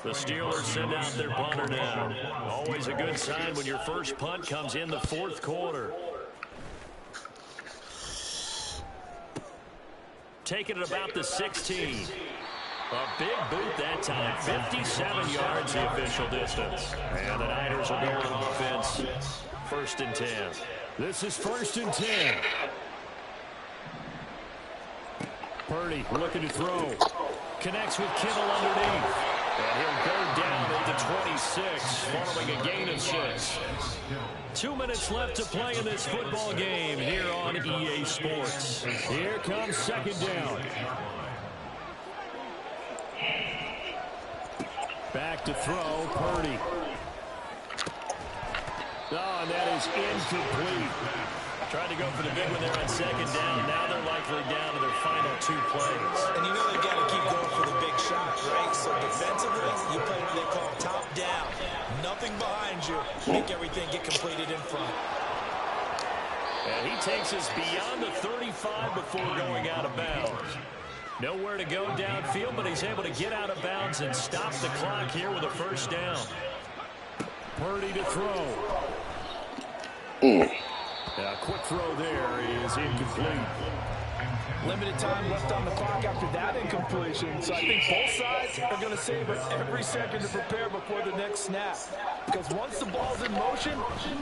The Steelers send out their punter now. Always a good sign when your first punt comes in the fourth quarter. Taking it about the 16. A big boot that time. 57 yards the official distance. And the Niners will go on offense. 1st and 10. This is 1st and 10. Purdy looking to throw. Connects with Kittle underneath. And he'll go down at the 26, following a gain of 6. 2 minutes left to play in this football game here on EA Sports. Here comes 2nd down. Back to throw, Purdy. Oh, and that is incomplete. Trying to go for the big one there on 2nd down. Now they're likely down to their final 2 plays. And you know they've got to keep going for the big shot, right? So defensively, you play what they call top down. Nothing behind you. Make everything get completed in front. And he takes us beyond the 35 before going out of bounds. Nowhere to go downfield, but he's able to get out of bounds and stop the clock here with a 1st down. Purdy to throw. A quick throw there is incomplete. Limited time left on the clock after that incompletion, so I think both sides are going to savor every second to prepare before the next snap. Because once the ball's in motion,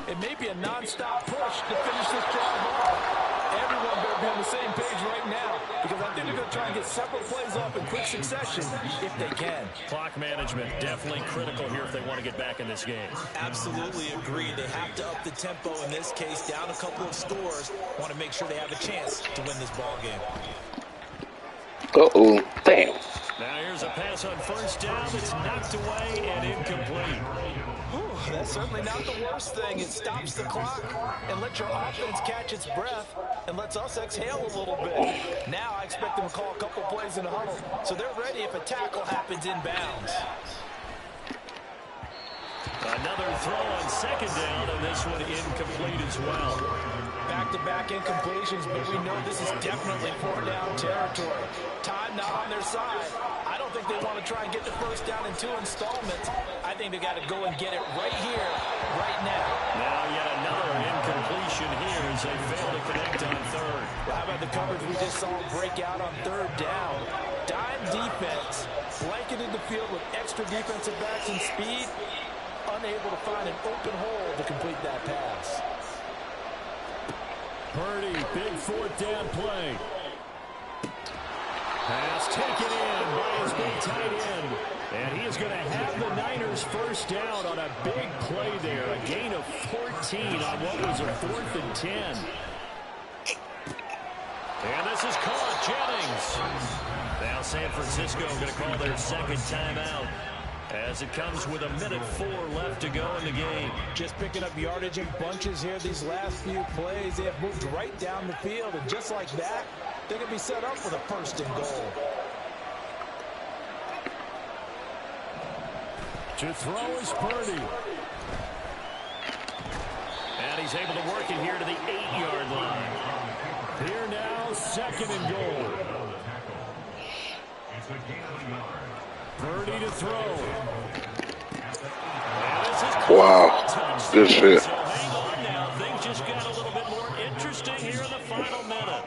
it may be a non-stop push to finish this drive off. Everyone better be on the same page right now, because I think they're going to try and get several plays off in quick succession if they can. Clock management definitely critical here if they want to get back in this game. Absolutely agree. They have to up the tempo in this case, down a couple of scores. Want to make sure they have a chance to win this ball game. Uh-oh. Damn. Now here's a pass on 1st down. It's knocked away and incomplete. Whew, that's certainly not the worst thing. It stops the clock and lets your offense catch its breath and lets us exhale a little bit. Now I expect them to call a couple plays in a huddle, so they're ready if a tackle happens inbounds. Another throw on 2nd down, and this one incomplete as well. Back-to-back incompletions, but we know this is definitely 4-down territory. Time not on their side. I don't think they want to try and get the 1st down in 2 installments. I think they got to go and get it right here, right now. Now yet another incompletion here as they fail to connect on 3rd. How about the coverage we just saw break out on 3rd down? Dime defense, blanketed the field with extra defensive backs and speed, unable to find an open hole to complete that pass. Purdy, big 4th down play. Pass taken in by his big tight end. And he is going to have the Niners 1st down on a big play there. A gain of 14 on what was a 4th and 10. And this is caught. Jennings. Now San Francisco going to call their 2nd timeout, as it comes with 1:04 left to go in the game. Just picking up yardage in bunches here these last few plays. They have moved right down the field, and just like that, they're going to be set up with a 1st and goal. To throw is Purdy. And he's able to work it here to the 8-yard line. Here now, 2nd and goal. Purdy to throw. Wow. Good shit. So hang on now. Things just got a little bit more interesting here in the final minute.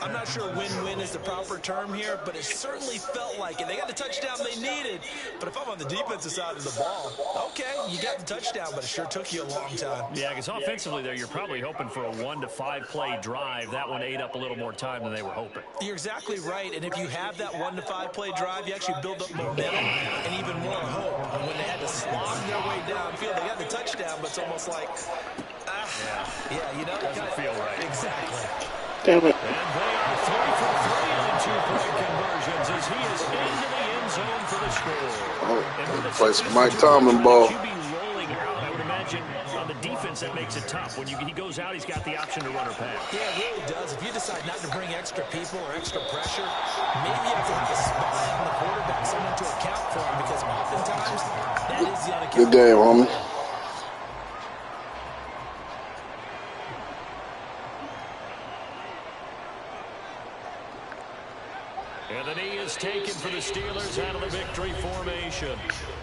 I'm not sure win-win is the proper term here, but it certainly felt like it. They got the touchdown they needed, but if I'm on the defensive side of the ball, okay, you got the touchdown, but it sure took you a long time. Yeah, because offensively there, you're probably hoping for a 1 to 5 play drive. That one ate up a little more time than they were hoping. You're exactly right, and if you have that 1 to 5 play drive, you actually build up momentum and even more hope. And when they had to slog their way downfield, they got the touchdown, but it's almost like, yeah, you know, Doesn't feel right. Exactly. Damn it. And they are 3 for 3 on 2-point conversions as he is into the end zone for the score. Oh, play some Mike Tomlin ball. QB rolling out, I would imagine on the defense that makes it tough. When he goes out, he's got the option to run or pass. Yeah, it really does. If you decide not to bring extra people or extra pressure, maybe you have to have a spy on the quarterback, someone to account for him, because oftentimes that is the unaccountable. Good game, homie. And the knee is taken for the Steelers out of the victory formation.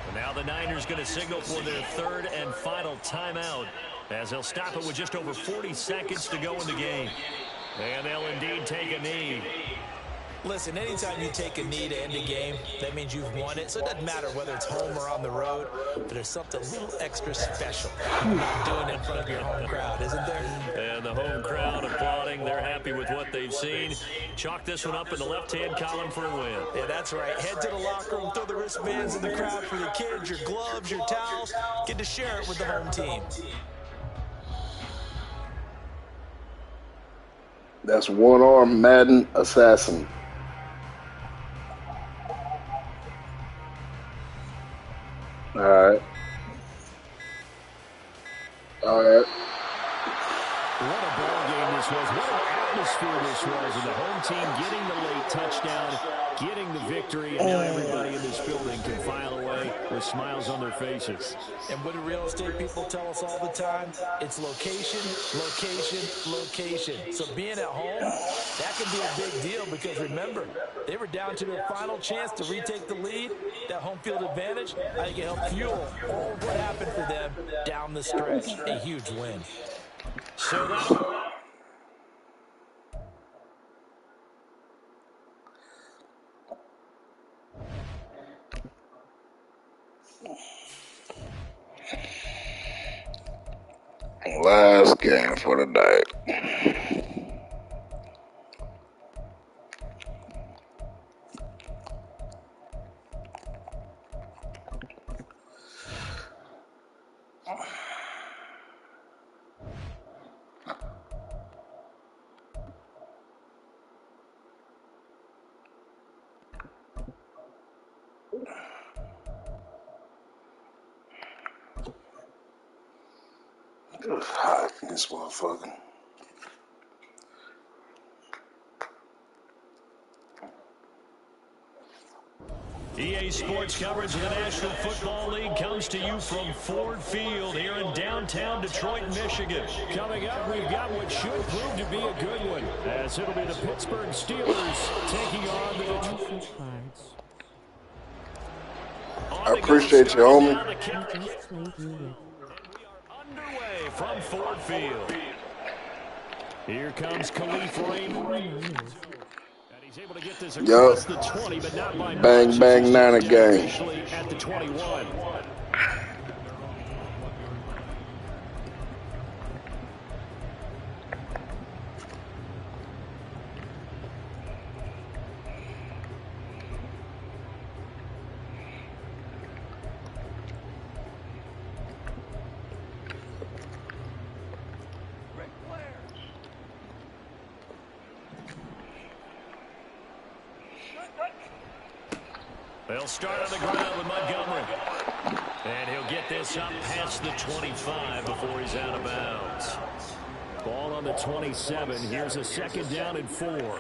And now the Niners going to signal for their third and final timeout as they'll stop it with just over 40 seconds to go in the game. And they'll indeed take a knee. Listen, anytime you take a knee to end a game, that means you've won it. So it doesn't matter whether it's home or on the road, but there's something a little extra special about doing it in front of your home crowd, isn't there? And the home crowd applauding. They're happy with what they've seen. Chalk this one up in the left-hand column for a win. Yeah, that's right. Head to the locker room, throw the wristbands in the crowd for your kids, your gloves, your towels. Get to share it with the home team. That's one-arm Madden assassin. All right. What a ball game this was. What an atmosphere this was. And the home team getting the late touchdown, getting the victory, and now everybody in this building can file away with smiles on their faces. And what do real estate people tell us all the time? It's location, location, location. So being at home, that can be a big deal because remember, they were down to their final chance to retake the lead. That home field advantage, I think it helped fuel all of what happened for them down the stretch. A huge win. So that... Last game for the night. It was hot in this motherfucker. EA Sports coverage of the National Football League comes to you from Ford Field here in downtown Detroit, Michigan. Coming up, we've got what should prove to be a good one, as it'll be the Pittsburgh Steelers taking on the Detroit Lions. I appreciate you, homie. Underway from Ford Field. Here comes Khalif Raymond. And he's able to get this across the 20, but not by bang, much. bang, Niner game. At the 21. They'll start on the ground with Montgomery. And he'll get this up past the 25 before he's out of bounds. Ball on the 27. Here's a second down and 4.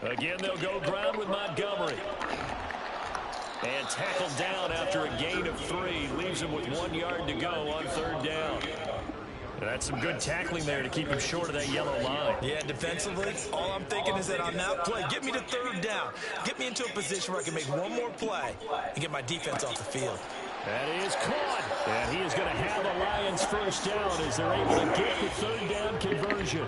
Again, they'll go ground with Montgomery. And tackled down after a gain of 3. Leaves him with 1 yard to go on third down. That's some good tackling there to keep him short of that yellow line. Yeah, defensively, all I'm thinking is that on that play, get me to third down. Get me into a position where I can make one more play and get my defense off the field. That is caught. And he is going to have a Lions first down as they're able to get the third down conversion.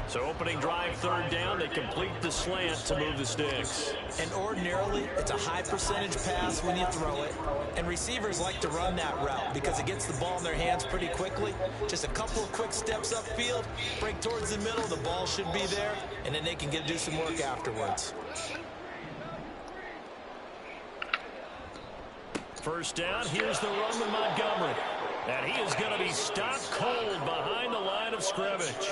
So opening drive, third down, they complete the slant to move the sticks. And ordinarily, it's a high percentage pass when you throw it. And receivers like to run that route because it gets the ball in their hands pretty quickly. Just a couple of quick steps upfield, break towards the middle, the ball should be there, and then they can do some work afterwards. First down, here's the run with Montgomery. And he is going to be stopped cold behind the line of scrimmage.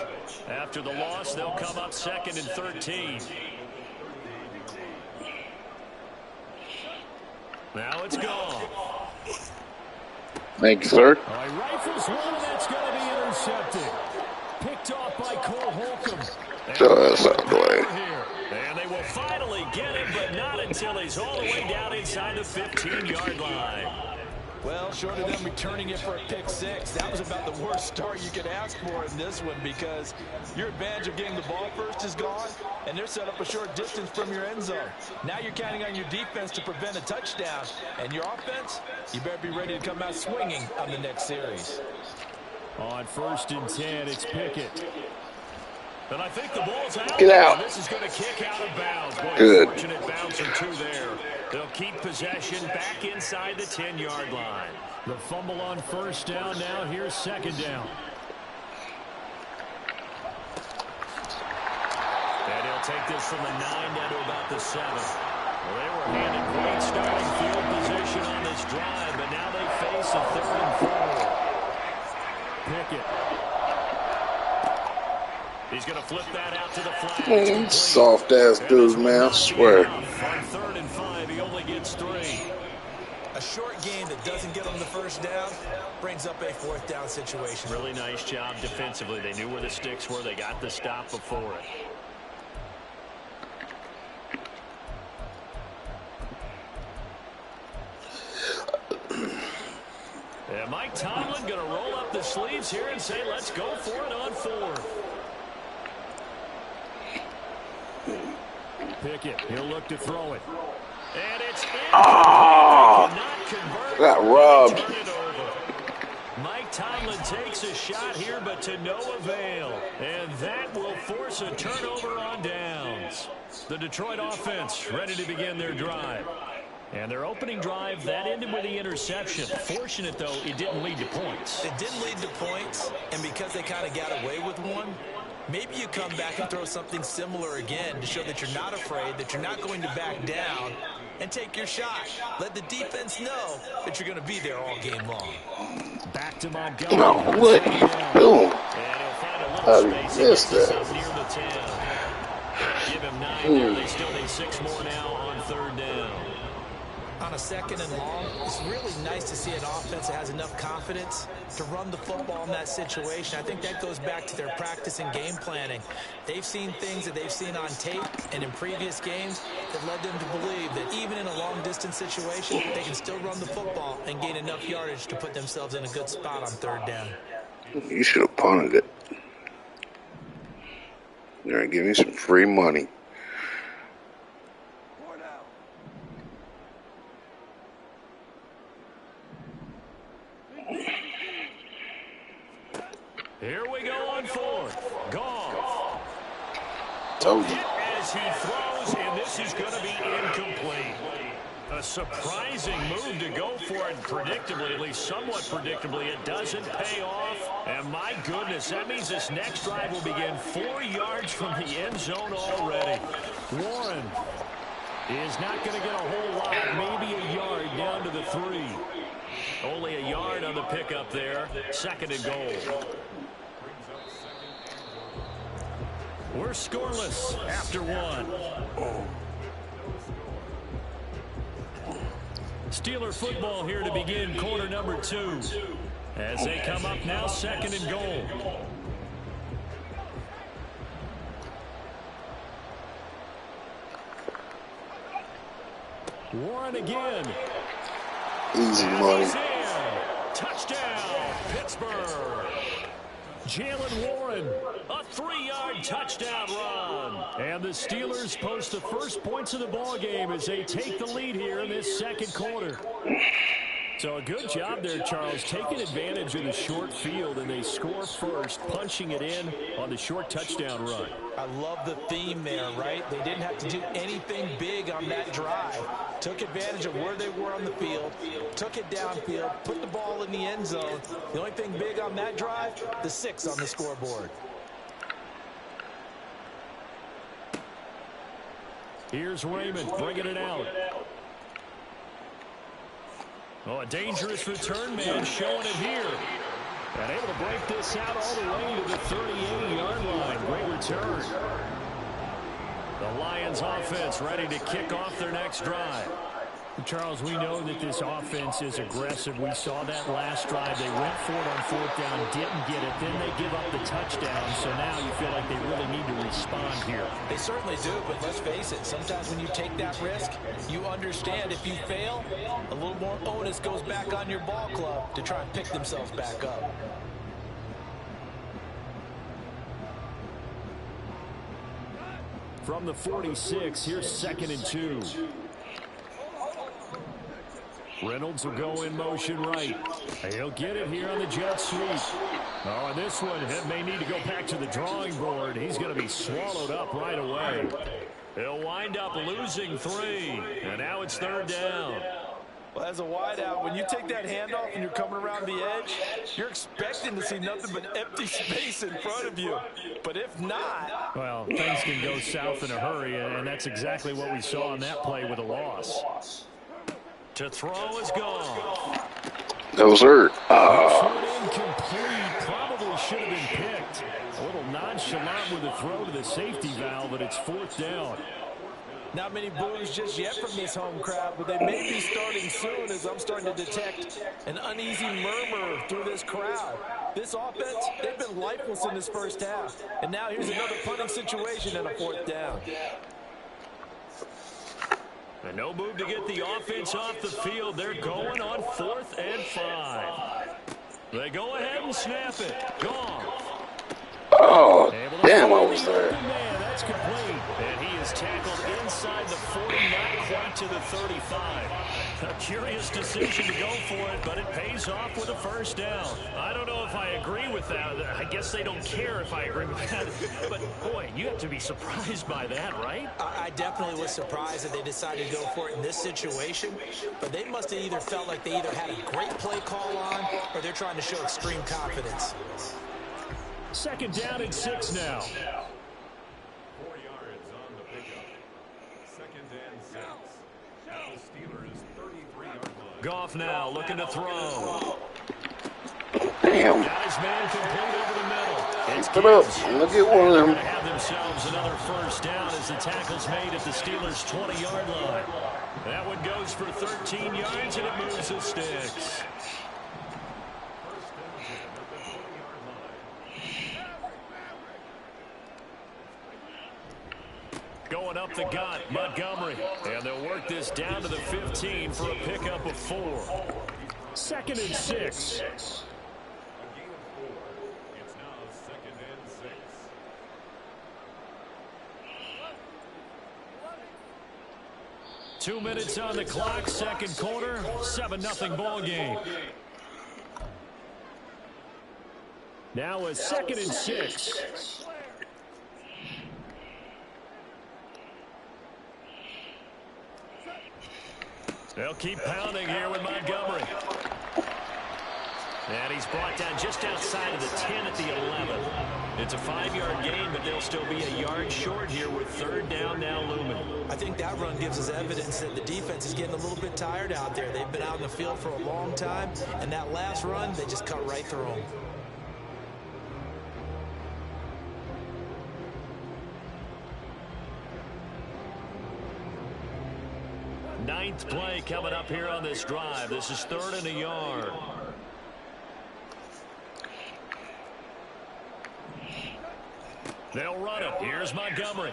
After the loss, they'll come up 2nd and 13. Now it's gone. Thank you, sir. Oh, he rifles one, and that's going to be intercepted. Picked off by Cole Holcomb. Just out of the way. And they will finally get him, but not until he's all the way down inside the 15-yard line. Well, short of them returning it for a pick six, that was about the worst start you could ask for in this one because your advantage of getting the ball first is gone, and they're set up a short distance from your end zone. Now you're counting on your defense to prevent a touchdown, and your offense, you better be ready to come out swinging on the next series. On 1st and 10, it's Pickett. And I think the ball's out. Get out. And this is going to kick out of bounds. Boy, good. Fortunate bounce or two there. They'll keep possession back inside the 10-yard line. The fumble on first down. Now here's 2nd down. And he'll take this from the 9 down to about the 7. Well, they were handed great starting field position on this drive, but now they face a 3rd and 4. Pickett. He's going to flip that out to the flat. Soft ass dude, man. I swear. On 3rd and 5, he only gets 3. A short game that doesn't get them the first down brings up a 4th down situation. Really nice job defensively. They knew where the sticks were. They got the stop before it. And Mike Tomlin going to roll up the sleeves here and say, let's go for it on 4th. Pickett, he'll look to throw it. And it's in. Got robbed. Mike Tomlin takes a shot here, but to no avail. And that will force a turnover on downs. The Detroit offense ready to begin their drive. And their opening drive, that ended with the interception. Fortunate, though, it didn't lead to points. It didn't lead to points, and because they kind of got away with one, maybe you come back and throw something similar again to show that you're not afraid, that you're not going to back down, and take your shot. Let the defense know that you're going to be there all game long. Back to Montgomery. No, what are you doing? And he'll find a How little do you space miss up that? near the 10. Give him 9 there. They still need 6 more now on 3rd down. On a 2nd and long, it's really nice to see an offense that has enough confidence to run the football in that situation. I think that goes back to their practice and game planning. They've seen things that they've seen on tape and in previous games that led them to believe that even in a long-distance situation, they can still run the football and gain enough yardage to put themselves in a good spot on 3rd down. You should have punted it. All right, give me some free money. Here we go on 4th. Goff. Told you. As he throws, and this is going to be incomplete. A surprising move to go for it predictably, at least somewhat predictably. It doesn't pay off. And my goodness, that means this next drive will begin 4 yards from the end zone already. Warren is not going to get a whole lot, maybe a yard down to the 3. Only a yard on the pickup there. 2nd and goal. We're scoreless after 1. Steeler football here to begin quarter number 2. As they come up now, 2nd and goal. Warren again. Easy money. Touchdown, Pittsburgh. Jalen Warren, a 3-yard touchdown run. And the Steelers post the first points of the ball game as they take the lead here in this second quarter. So a good job there, Charles, taking advantage of the short field, and they score first, punching it in on the short touchdown run. I love the theme there, right? They didn't have to do anything big on that drive. Took advantage of where they were on the field, took it downfield, put the ball in the end zone. The only thing big on that drive, the 6 on the scoreboard. Here's Raymond bringing it out. Oh, a dangerous return man showing it here. And able to break this out all the way to the 38-yard line. Great return. The Lions offense ready to kick off their next drive. Charles, we know that this offense is aggressive. We saw that last drive. They went for it on 4th down, didn't get it. Then they give up the touchdown. So now you feel like they really need to respond here. They certainly do, but let's face it. Sometimes when you take that risk, you understand if you fail, a little more onus goes back on your ball club to try and pick themselves back up. From the 46, here's 2nd and 2. Reynolds will go in motion right. He'll get it here on the jet sweep. Oh, and this one may need to go back to the drawing board. He's going to be swallowed up right away. He'll wind up losing 3. And now it's 3rd down. Well, as a wideout, when you take that handoff and you're coming around the edge, you're expecting to see nothing but empty space in front of you. But if not... Well, things can go south in a hurry, and that's exactly what we saw on that play with a loss. To throw is gone. That was hurt. Incomplete. Probably should have been picked. A little nonchalant with the throw to the safety valve, but it's 4th down. Not many boos just yet from this home crowd, but they may be starting soon as I'm starting to detect an uneasy murmur through this crowd. This offense, they've been lifeless in this first half. And now here's another punting situation and a 4th down. And no move to get the offense off the field. They're going on 4th and 5. They go ahead and snap it. Gone. Oh, damn, I was there. Man, that's complete. And he is tackled inside the 40, not quite to the 35. A curious decision to go for it, but it pays off with a 1st down. I don't know if I agree with that. I guess they don't care if I agree with that. But, boy, you have to be surprised by that, right? I definitely was surprised that they decided to go for it in this situation. But they must have either felt like they either had a great play call on or they're trying to show extreme confidence. 2nd down and 6 now. 4 yards on the pickup. 2nd and 6. At the Steelers' 33-yard line. Goff now looking to throw. Damn. Got his man complete over the middle. It's Put up. I'm going to get one of them. They have themselves another 1st down as the tackle's made at the Steelers' 20-yard line. That one goes for 13 yards, and it moves the sticks. Going up the gut, Montgomery. And they'll work this down to the 15 for a pickup of 4. 2nd and 6. A gain of 4. It's now 2nd and 6. Two minutes on the clock, second quarter, 7-0 ball game. Now a 2nd and 6. They'll keep pounding here with Montgomery. And he's brought down just outside of the 10 at the 11. It's a 5-yard gain, but they'll still be a yard short here with 3rd down now looming. I think that run gives us evidence that the defense is getting a little bit tired out there. They've been out in the field for a long time, and that last run, they just cut right through them. Ninth play coming up here on this drive. This is 3rd and a yard. They'll run it. Here's Montgomery.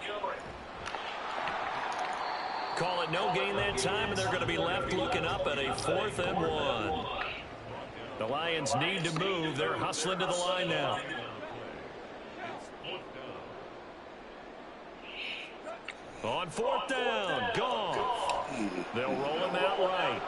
Call it no gain that time, and they're going to be left looking up at a 4th and 1. The Lions need to move. They're hustling to the line now. On fourth down, Goff. They'll roll him out right.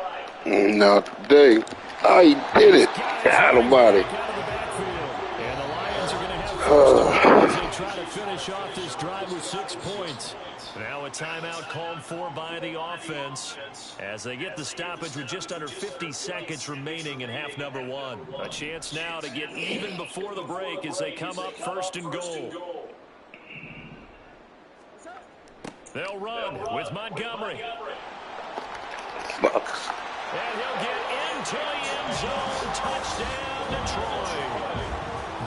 Not today. Oh, he did it. God almighty. And the Lions are going to have first and goal as they try to finish off this drive with 6 points. Now a timeout called for by the offense as they get the stoppage with just under 50 seconds remaining in half number 1. A chance now to get even before the break as they come up first and goal. They'll run with Montgomery. And he'll get into the end zone. Touchdown, Detroit.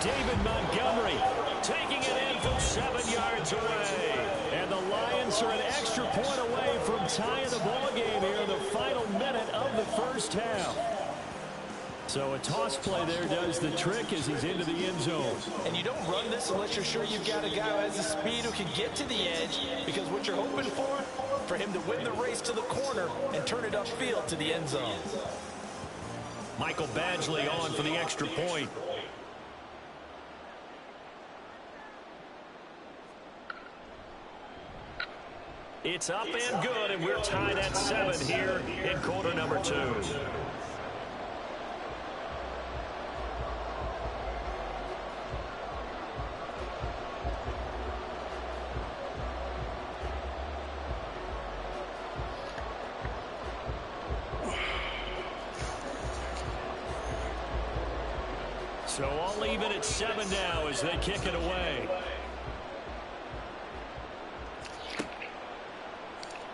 David Montgomery taking it in from 7 yards away. And the Lions are an extra point away from tying the ball game here in the final minute of the first half. So a toss play there does the trick as he's into the end zone. And you don't run this unless you're sure you've got a guy who has the speed who can get to the edge, because what you're hoping for him to win the race to the corner and turn it upfield to the end zone. Michael Badgley on for the extra point. It's up and good, and we're tied at 7 here in quarter number 2. So all even at 7 now as they kick it away.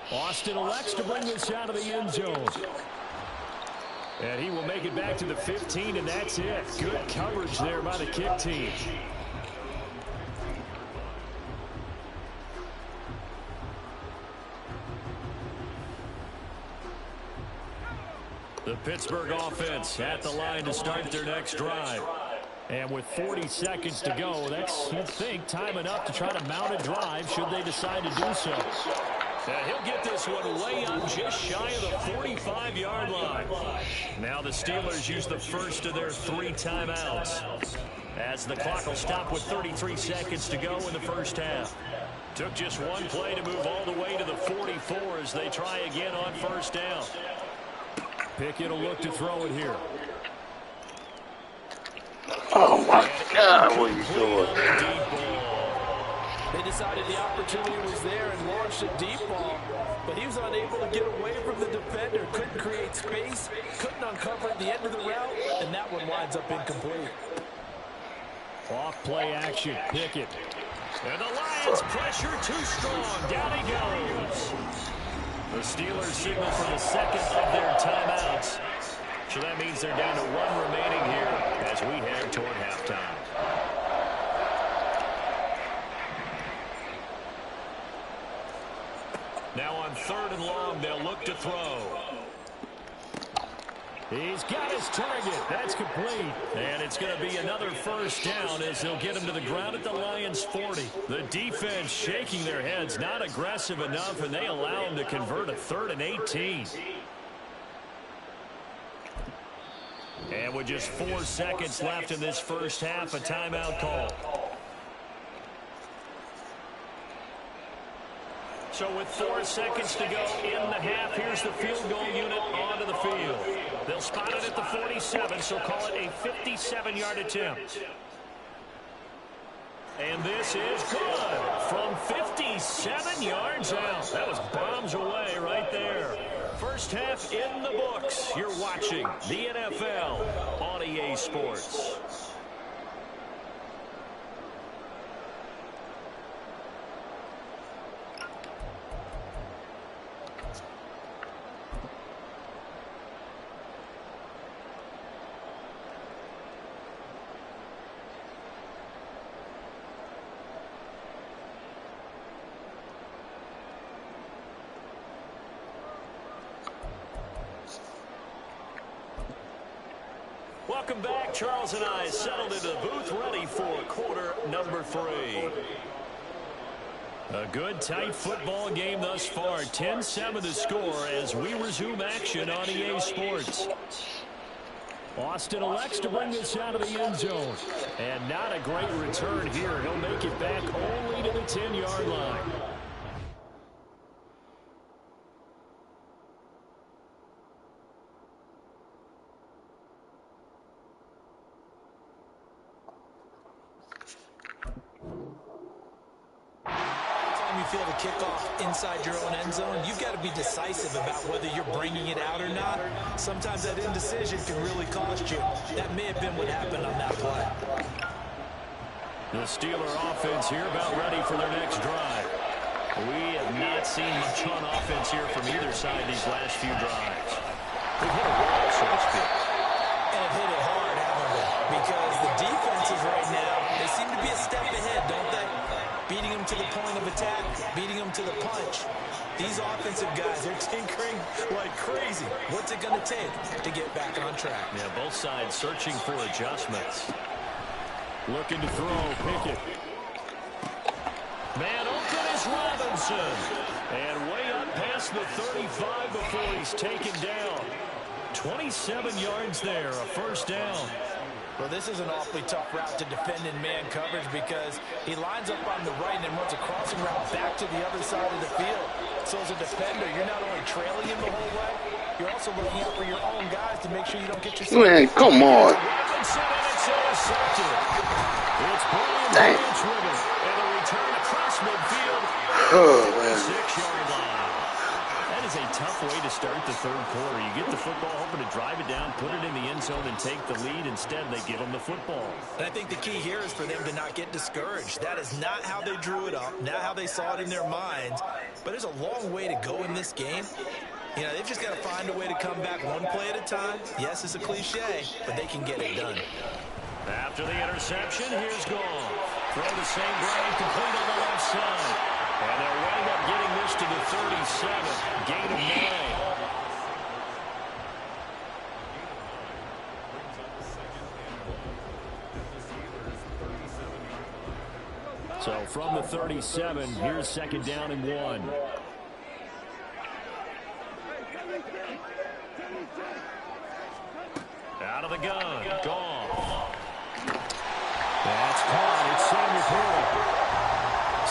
Austin elects to bring this out of the end zone. And he will make it back to the 15, and that's it. Good coverage there by the kick team. The Pittsburgh offense at the line to start their next drive. And with 40 seconds to go, that's, you'd think, time enough to try to mount a drive should they decide to do so. He'll get this one way up just shy of the 45-yard line. Now the Steelers use the first of their 3 timeouts as the clock will stop with 33 seconds to go in the first half. Took just one play to move all the way to the 44 as they try again on first down. Pickett will look to throw it here. Oh, my God, what are you doing? They decided the opportunity was there and launched a deep ball, but he was unable to get away from the defender, couldn't create space, couldn't uncover at the end of the route, and that one winds up incomplete. Off play action, Pickett. And the Lions pressure too strong. Down he goes. The Steelers signal for the second of their timeouts. So that means they're down to 1 remaining here as we head toward halftime. Now on 3rd and long, they'll look to throw. He's got his target. That's complete. And it's going to be another first down as they'll get him to the ground at the Lions' 40. The defense shaking their heads, not aggressive enough, and they allow him to convert a 3rd and 18. And with just 4 seconds left in this first half, a timeout call. So with 4 seconds to go in the half, here's the field goal unit onto the field. They'll spot it at the 47, so call it a 57-yard attempt. And this is good from 57 yards out. That was bombs away right there. First half in the books. You're watching the NFL on EA Sports. Welcome back. Charles and I settled into the booth ready for quarter number 3. A good, tight football game thus far. 10-7 the score as we resume action on EA Sports. Austin elects to bring this out of the end zone. And not a great return here. He'll make it back only to the 10-yard line. You feel the kickoff inside your own end zone, you've got to be decisive about whether you're bringing it out or not. Sometimes that indecision can really cost you. That may have been what happened on that play. The Steeler offense here about ready for their next drive. We have not seen much on offense here from either side these last few drives. They've hit a wall, so to speak. And have hit it hard, haven't they? Because the defenses right now, they seem to be a step ahead, don't they? Beating them to the point of attack, beating them to the punch. These offensive guys, they're tinkering like crazy. What's it going to take to get back on track? Yeah, both sides searching for adjustments. Looking to throw, Pickett. Man open is Robinson. And way up past the 35 before he's taken down. 27 yards there, a first down. Well, this is an awfully tough route to defend in man coverage because he lines up on the right and then runs a crossing route back to the other side of the field. So as a defender, you're not only trailing him the whole way, you're also looking out for your own guys to make sure you don't get yourself... Man, come on. It's brilliant pitch with it, and a return across midfield. Oh, man. 6-yard line. That is a tough way to start the third quarter. You get the football, hoping to drive it down, put it in the end zone, and take the lead. Instead, they give them the football. And I think the key here is for them to not get discouraged. That is not how they drew it up, not how they saw it in their minds. But there's a long way to go in this game. You know, they've just got to find a way to come back one play at a time. Yes, it's a cliche, but they can get it done. After the interception, here's Gall. Throw the same ground, complete on the left side. And they'll wind up getting this to the 37. Gain of 9. So from the 37, here's second down and 1. Out of the gun, Gall. That's caught. It's Sam Porter.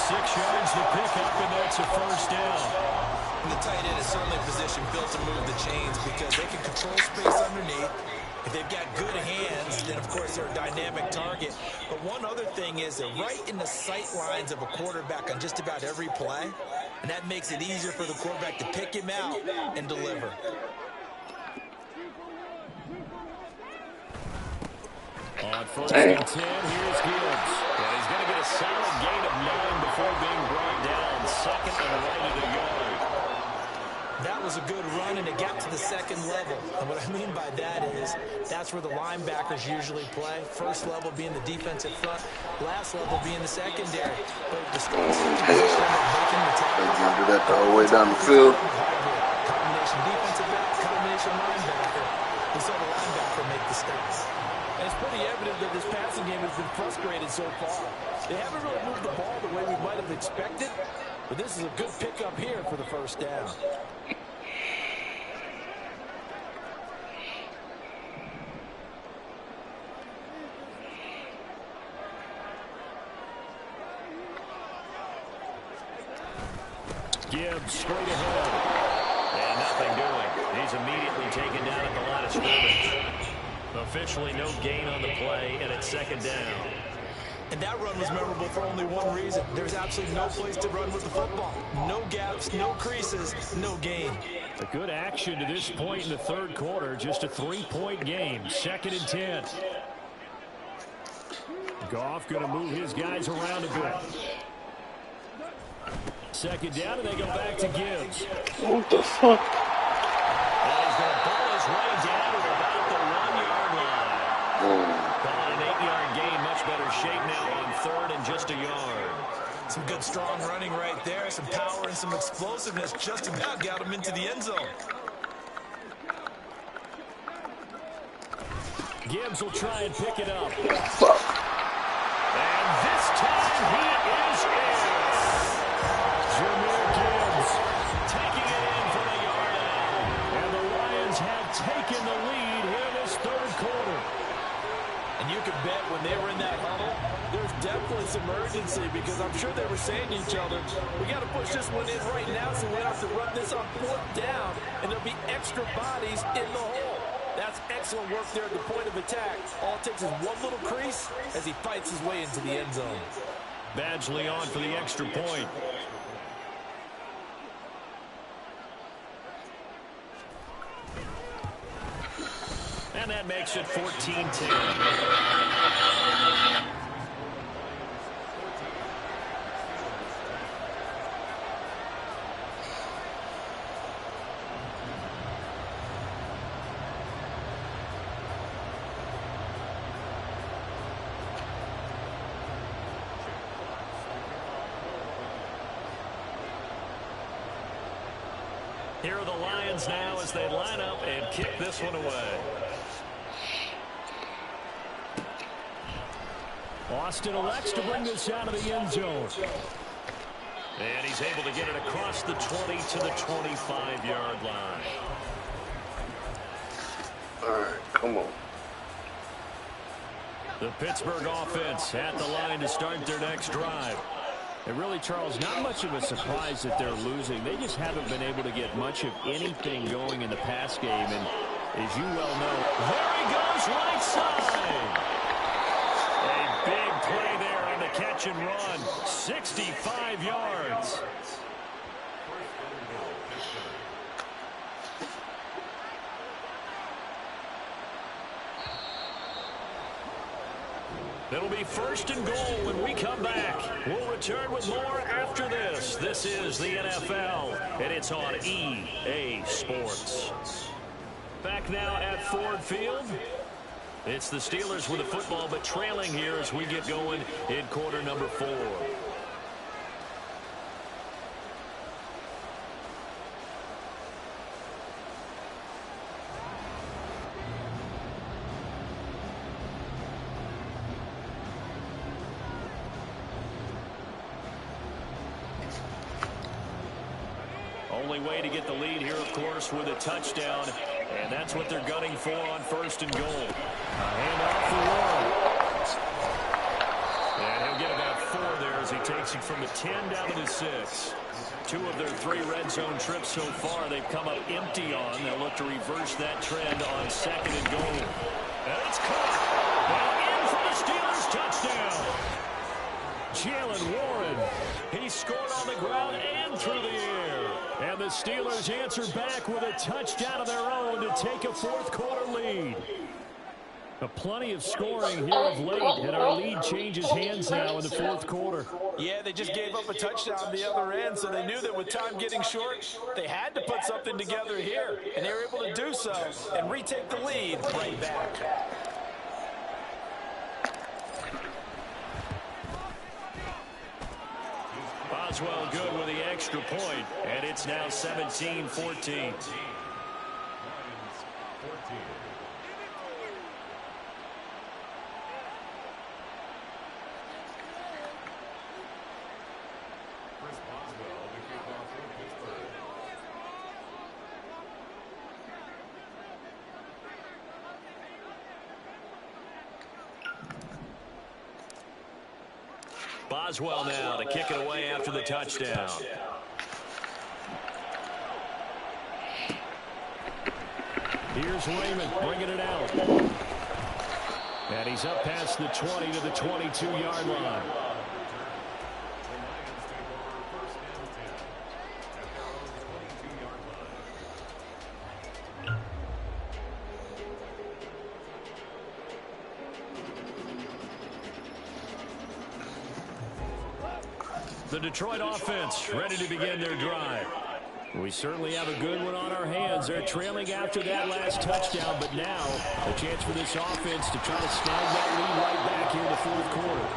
6 yards to pick up, and that's a first down. And the tight end is certainly a position built to move the chains because they can control space underneath. If they've got good hands, then, of course, they're a dynamic target. But one other thing is they're right in the sight lines of a quarterback on just about every play, and that makes it easier for the quarterback to pick him out and deliver. On first and 10, here's Gibbs. And he's going to get a solid gain of 9 before being brought down. Second and right at a yard. That was a good run, and it got to the second level. And what I mean by that is that's where the linebackers usually play. First level being the defensive front, last level being the secondary. But the strong position of making the tackle. They're going to do that the whole way down the field. Combination defensive back, combination linebacker. We saw the linebacker make the stops. And it's pretty evident that this passing game has been frustrated so far. They haven't really moved the ball the way we might have expected, but this is a good pickup here for the first down. Gibbs straight ahead. And nothing doing. He's immediately taken down at the line of scrimmage. Officially no gain on the play, and it's second down. And that run was memorable for only one reason. There's absolutely no place to run with the football. No gaps, no creases, no gain. A good action to this point in the third quarter. Just a 3-point game. Second and 10. Goff going to move his guys around a bit. Second down, and they go back to Gibbs. What the fuck? And he's going to pull his way down to about the 1-yard line. Calling an 8-yard gain. Much better shape now on third and just a yard. Some good, strong running right there. Some power and some explosiveness. Just about got him into the end zone. Gibbs will try and pick it up. Fuck. And this time he is in. Jameer Gibbs taking it in for the yard out. And the Lions have taken the lead here this third quarter. sense of urgency because I'm sure they were saying to each other, we got to push this one in right now so we don't have to run this on 4th down, and there'll be extra bodies in the hole. That's excellent work there at the point of attack. All it takes is one little crease as he fights his way into the end zone. Badgley on for the extra point. And that makes it 14-10. Here are the Lions now as they line up and kick this one away. Austin elects to bring this out of the end zone. And he's able to get it across the 20 to the 25-yard line. All right, come on. The Pittsburgh offense at the line to start their next drive. And really, Charles, not much of a surprise that they're losing. They just haven't been able to get much of anything going in the pass game. And as you well know, there he goes right side. A big play there on the catch and run. 65 yards. It'll be 1st and goal when we come back. We'll return with more after this. This is the NFL, and it's on EA Sports. Back now at Ford Field. It's the Steelers with the football, but trailing here as we get going in quarter number 4. Only way to get the lead here, of course, with a touchdown. And that's what they're gunning for on 1st and goal. Handoff for Warren. And he'll get about 4 there as he takes it from the 10 down to the 6. 2 of their 3 red zone trips so far they've come up empty on. They'll look to reverse that trend on 2nd and goal. And it's caught. Now in for the Steelers touchdown. Jalen Warren. He scored on the ground and through the air. And the Steelers answer back with a touchdown of their own to take a 4th quarter lead. Plenty of scoring here of late, and our lead changes hands now in the 4th quarter. Yeah, they just gave up a touchdown on the other end, so they knew that with time getting short, they had to put something together here. And they were able to do so and retake the lead right back. Boswell good with the extra point, and it's now 17-14. Boswell now to kick it away after the touchdown. Here's Raymond bringing it out. And he's up past the 20 to the 22-yard line. The Detroit offense ready to begin their drive. We certainly have a good one on our hands. They're trailing after that last touchdown, but now a chance for this offense to try to snag that lead right back here in the 4th quarter.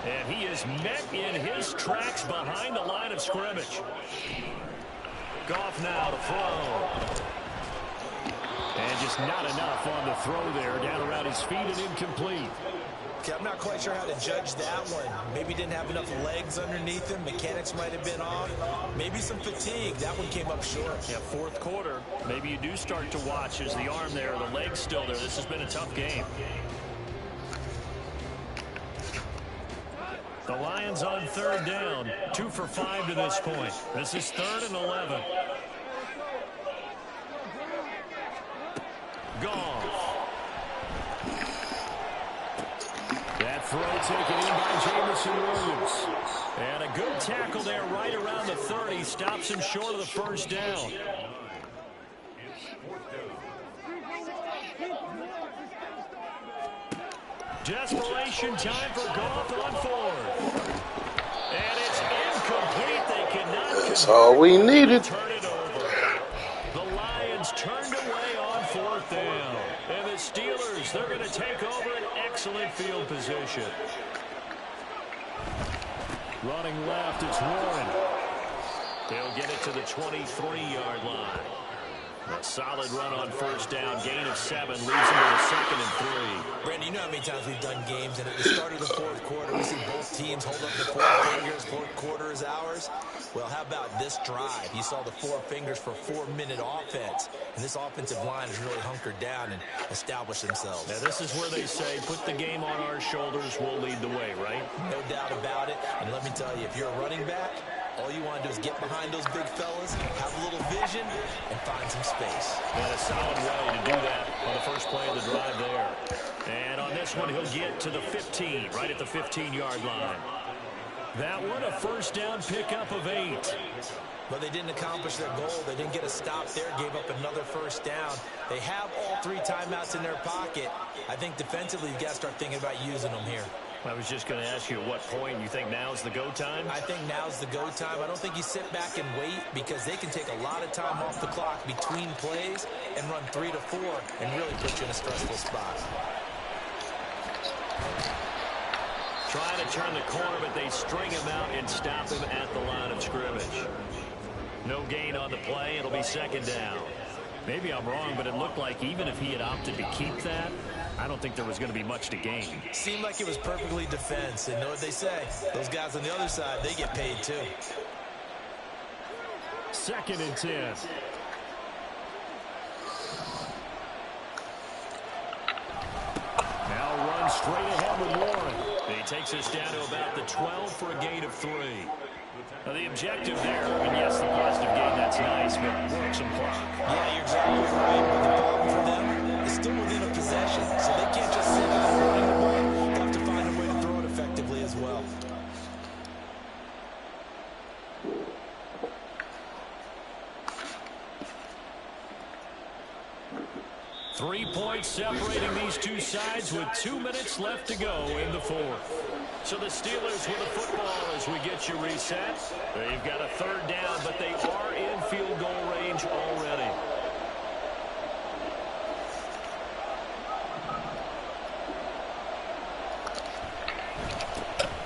And he is met in his tracks behind the line of scrimmage. Goff now to throw. And just not enough on the throw there. Down around his feet and incomplete. Okay, I'm not quite sure how to judge that one. Maybe didn't have enough legs underneath him. Mechanics might have been off. Maybe some fatigue. That one came up short. Yeah, 4th quarter. Maybe you do start to watch as the arm there, the leg's still there. This has been a tough game. The Lions on third down, 2 for 5 to this point. This is 3rd and 11. Goff. That throw taken in by Jamison Williams. And a good tackle there right around the 30. Stops him short of the first down. Desperation time for Goff on 4th. And it's incomplete. They cannot. That's all we needed. Turn it over. The Lions turned away on 4th down. And the Steelers, they're going to take over an excellent field position. Running left, it's Warren. He'll get it to the 23-yard line. A solid run on first down. Gain of 7 leads him to the 2nd and 3. Brandon, you know how many times we've done games, and at the start of the 4th quarter, we see both teams hold up the 4 fingers, 4th quarter is ours. Well, how about this drive? You saw the 4 fingers for 4-minute offense, and this offensive line has really hunkered down and established themselves. Now, this is where they say, put the game on our shoulders, we'll lead the way, right? No doubt about it, and let me tell you, if you're a running back, all you want to do is get behind those big fellas, have a little vision, and find some space. And a solid way to do that on the first play of the drive there. And on this one, he'll get to the 15, right at the 15-yard line. That one, a first down pickup of 8. But they didn't accomplish their goal. They didn't get a stop there, gave up another first down. They have all 3 timeouts in their pocket. I think defensively, you've got to start thinking about using them here. I was just going to ask you at what point you think now's the go time? I think now's the go time. I don't think you sit back and wait because they can take a lot of time off the clock between plays and run 3 to 4 and really put you in a stressful spot. Trying to turn the corner, but they string him out and stop him at the line of scrimmage. No gain on the play. It'll be 2nd down. Maybe I'm wrong, but it looked like even if he had opted to keep that, I don't think there was going to be much to gain. Seemed like it was perfectly defense. And know what they say? Those guys on the other side, they get paid too. 2nd and 10. Now runs straight ahead with Warren. He takes us down to about the 12 for a gain of 3. Now the objective there, and yes, the positive gain, that's nice, but work some clock. Yeah, you're exactly right. But the problem for them is still within a possession, so they can't just sit out and running the ball. They'll have to find a way to throw it effectively as well. Three points separating these two sides with 2 minutes left to go in the 4th. So the Steelers with the football as we get you reset. They've got a 3rd down, but they are in field goal range already.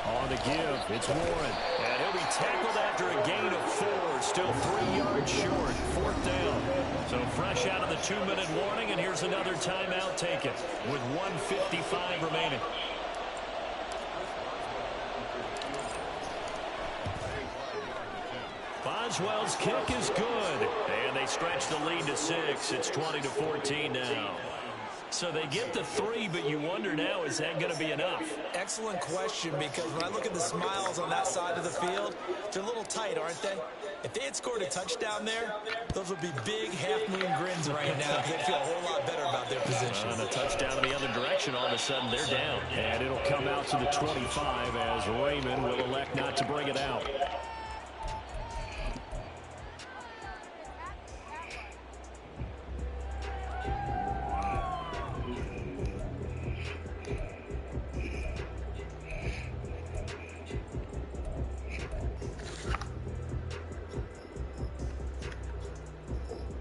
On the give, it's Warren. And he'll be tackled after a gain of 4. Still 3 yards short. 4th down. So fresh out of the 2-minute warning, and here's another timeout taken with 1:55 remaining. Boswell's kick is good. And they stretch the lead to 6. It's 20-14 now. So they get the 3, but you wonder now, is that going to be enough? Excellent question, because when I look at the smiles on that side of the field, they're a little tight, aren't they? If they had scored a touchdown there, those would be big half-moon grins right now. They'd feel a whole lot better about their position. And a touchdown in the other direction, all of a sudden they're down. And it'll come out to the 25 as Raymond will elect not to bring it out.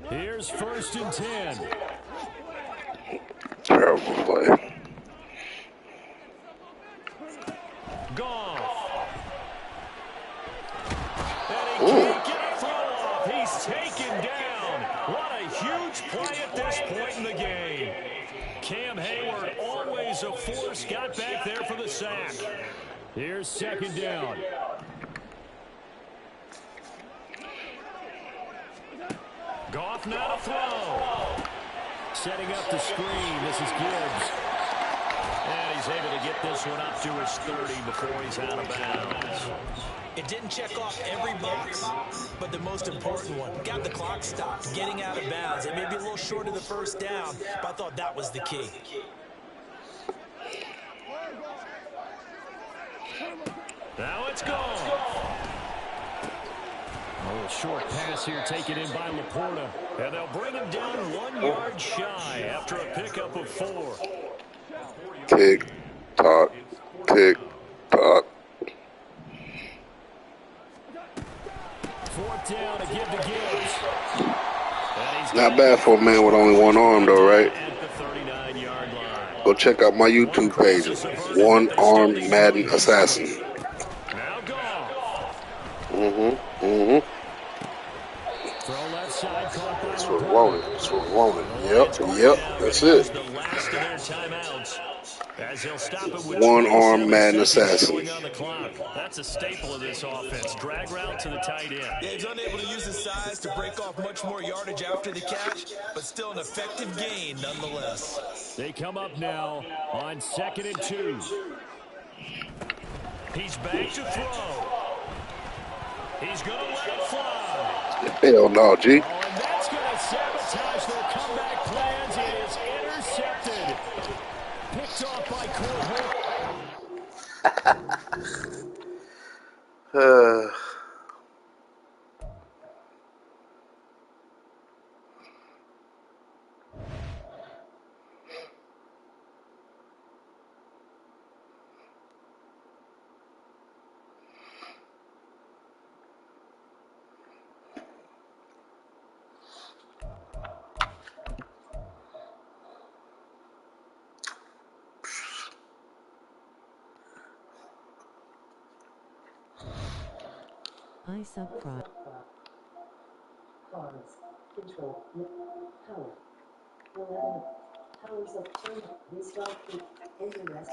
Here's 1st and 10. Terrible play. Goff. And he can't get a throw off. He's taken down. What a huge play at this point in the game. Cam Hayward, always a force, got back there for the sack. Here's 2nd down. Goff, not a throw. Setting up the screen. This is Gibbs. And he's able to get this one up to his 30 before he's out of bounds. It didn't check off every box, but the most important one. Got the clock stopped, getting out of bounds. It may be a little short of the first down, but I thought that was the key. Now it's gone. A little short pass here taken in by Laporta. And they'll bring him down 1 yard shy after a pickup of 4. Tick, tock, tick, tock. 4th down to give to Gibbs. Not bad for a man with only one arm, though, right? At the 39-yard line. Go check out my YouTube page. One Arm Madden Assassin. Now gone. Throw left side, caught by That's what we wanted. That's what we wanted. Yep. That's it. The last of their timeouts. As he'll stop it with One Arm 27 Madden seconds Assassin. showing on the clock. That's a staple of this offense. Drag route to the tight end. Yeah, he's unable to use his size to break off much more yardage after the catch, but still an effective gain nonetheless. They come up now on 2nd and 2. He's back to throw. He's going to let it fly. Hell no, G. Oh, and that's going to sabotage their comeback plans. It is intercepted. Picked off by Court. I subscribe. Pause. Control. Power. 11. Powers of turn. Restart. Enter rest.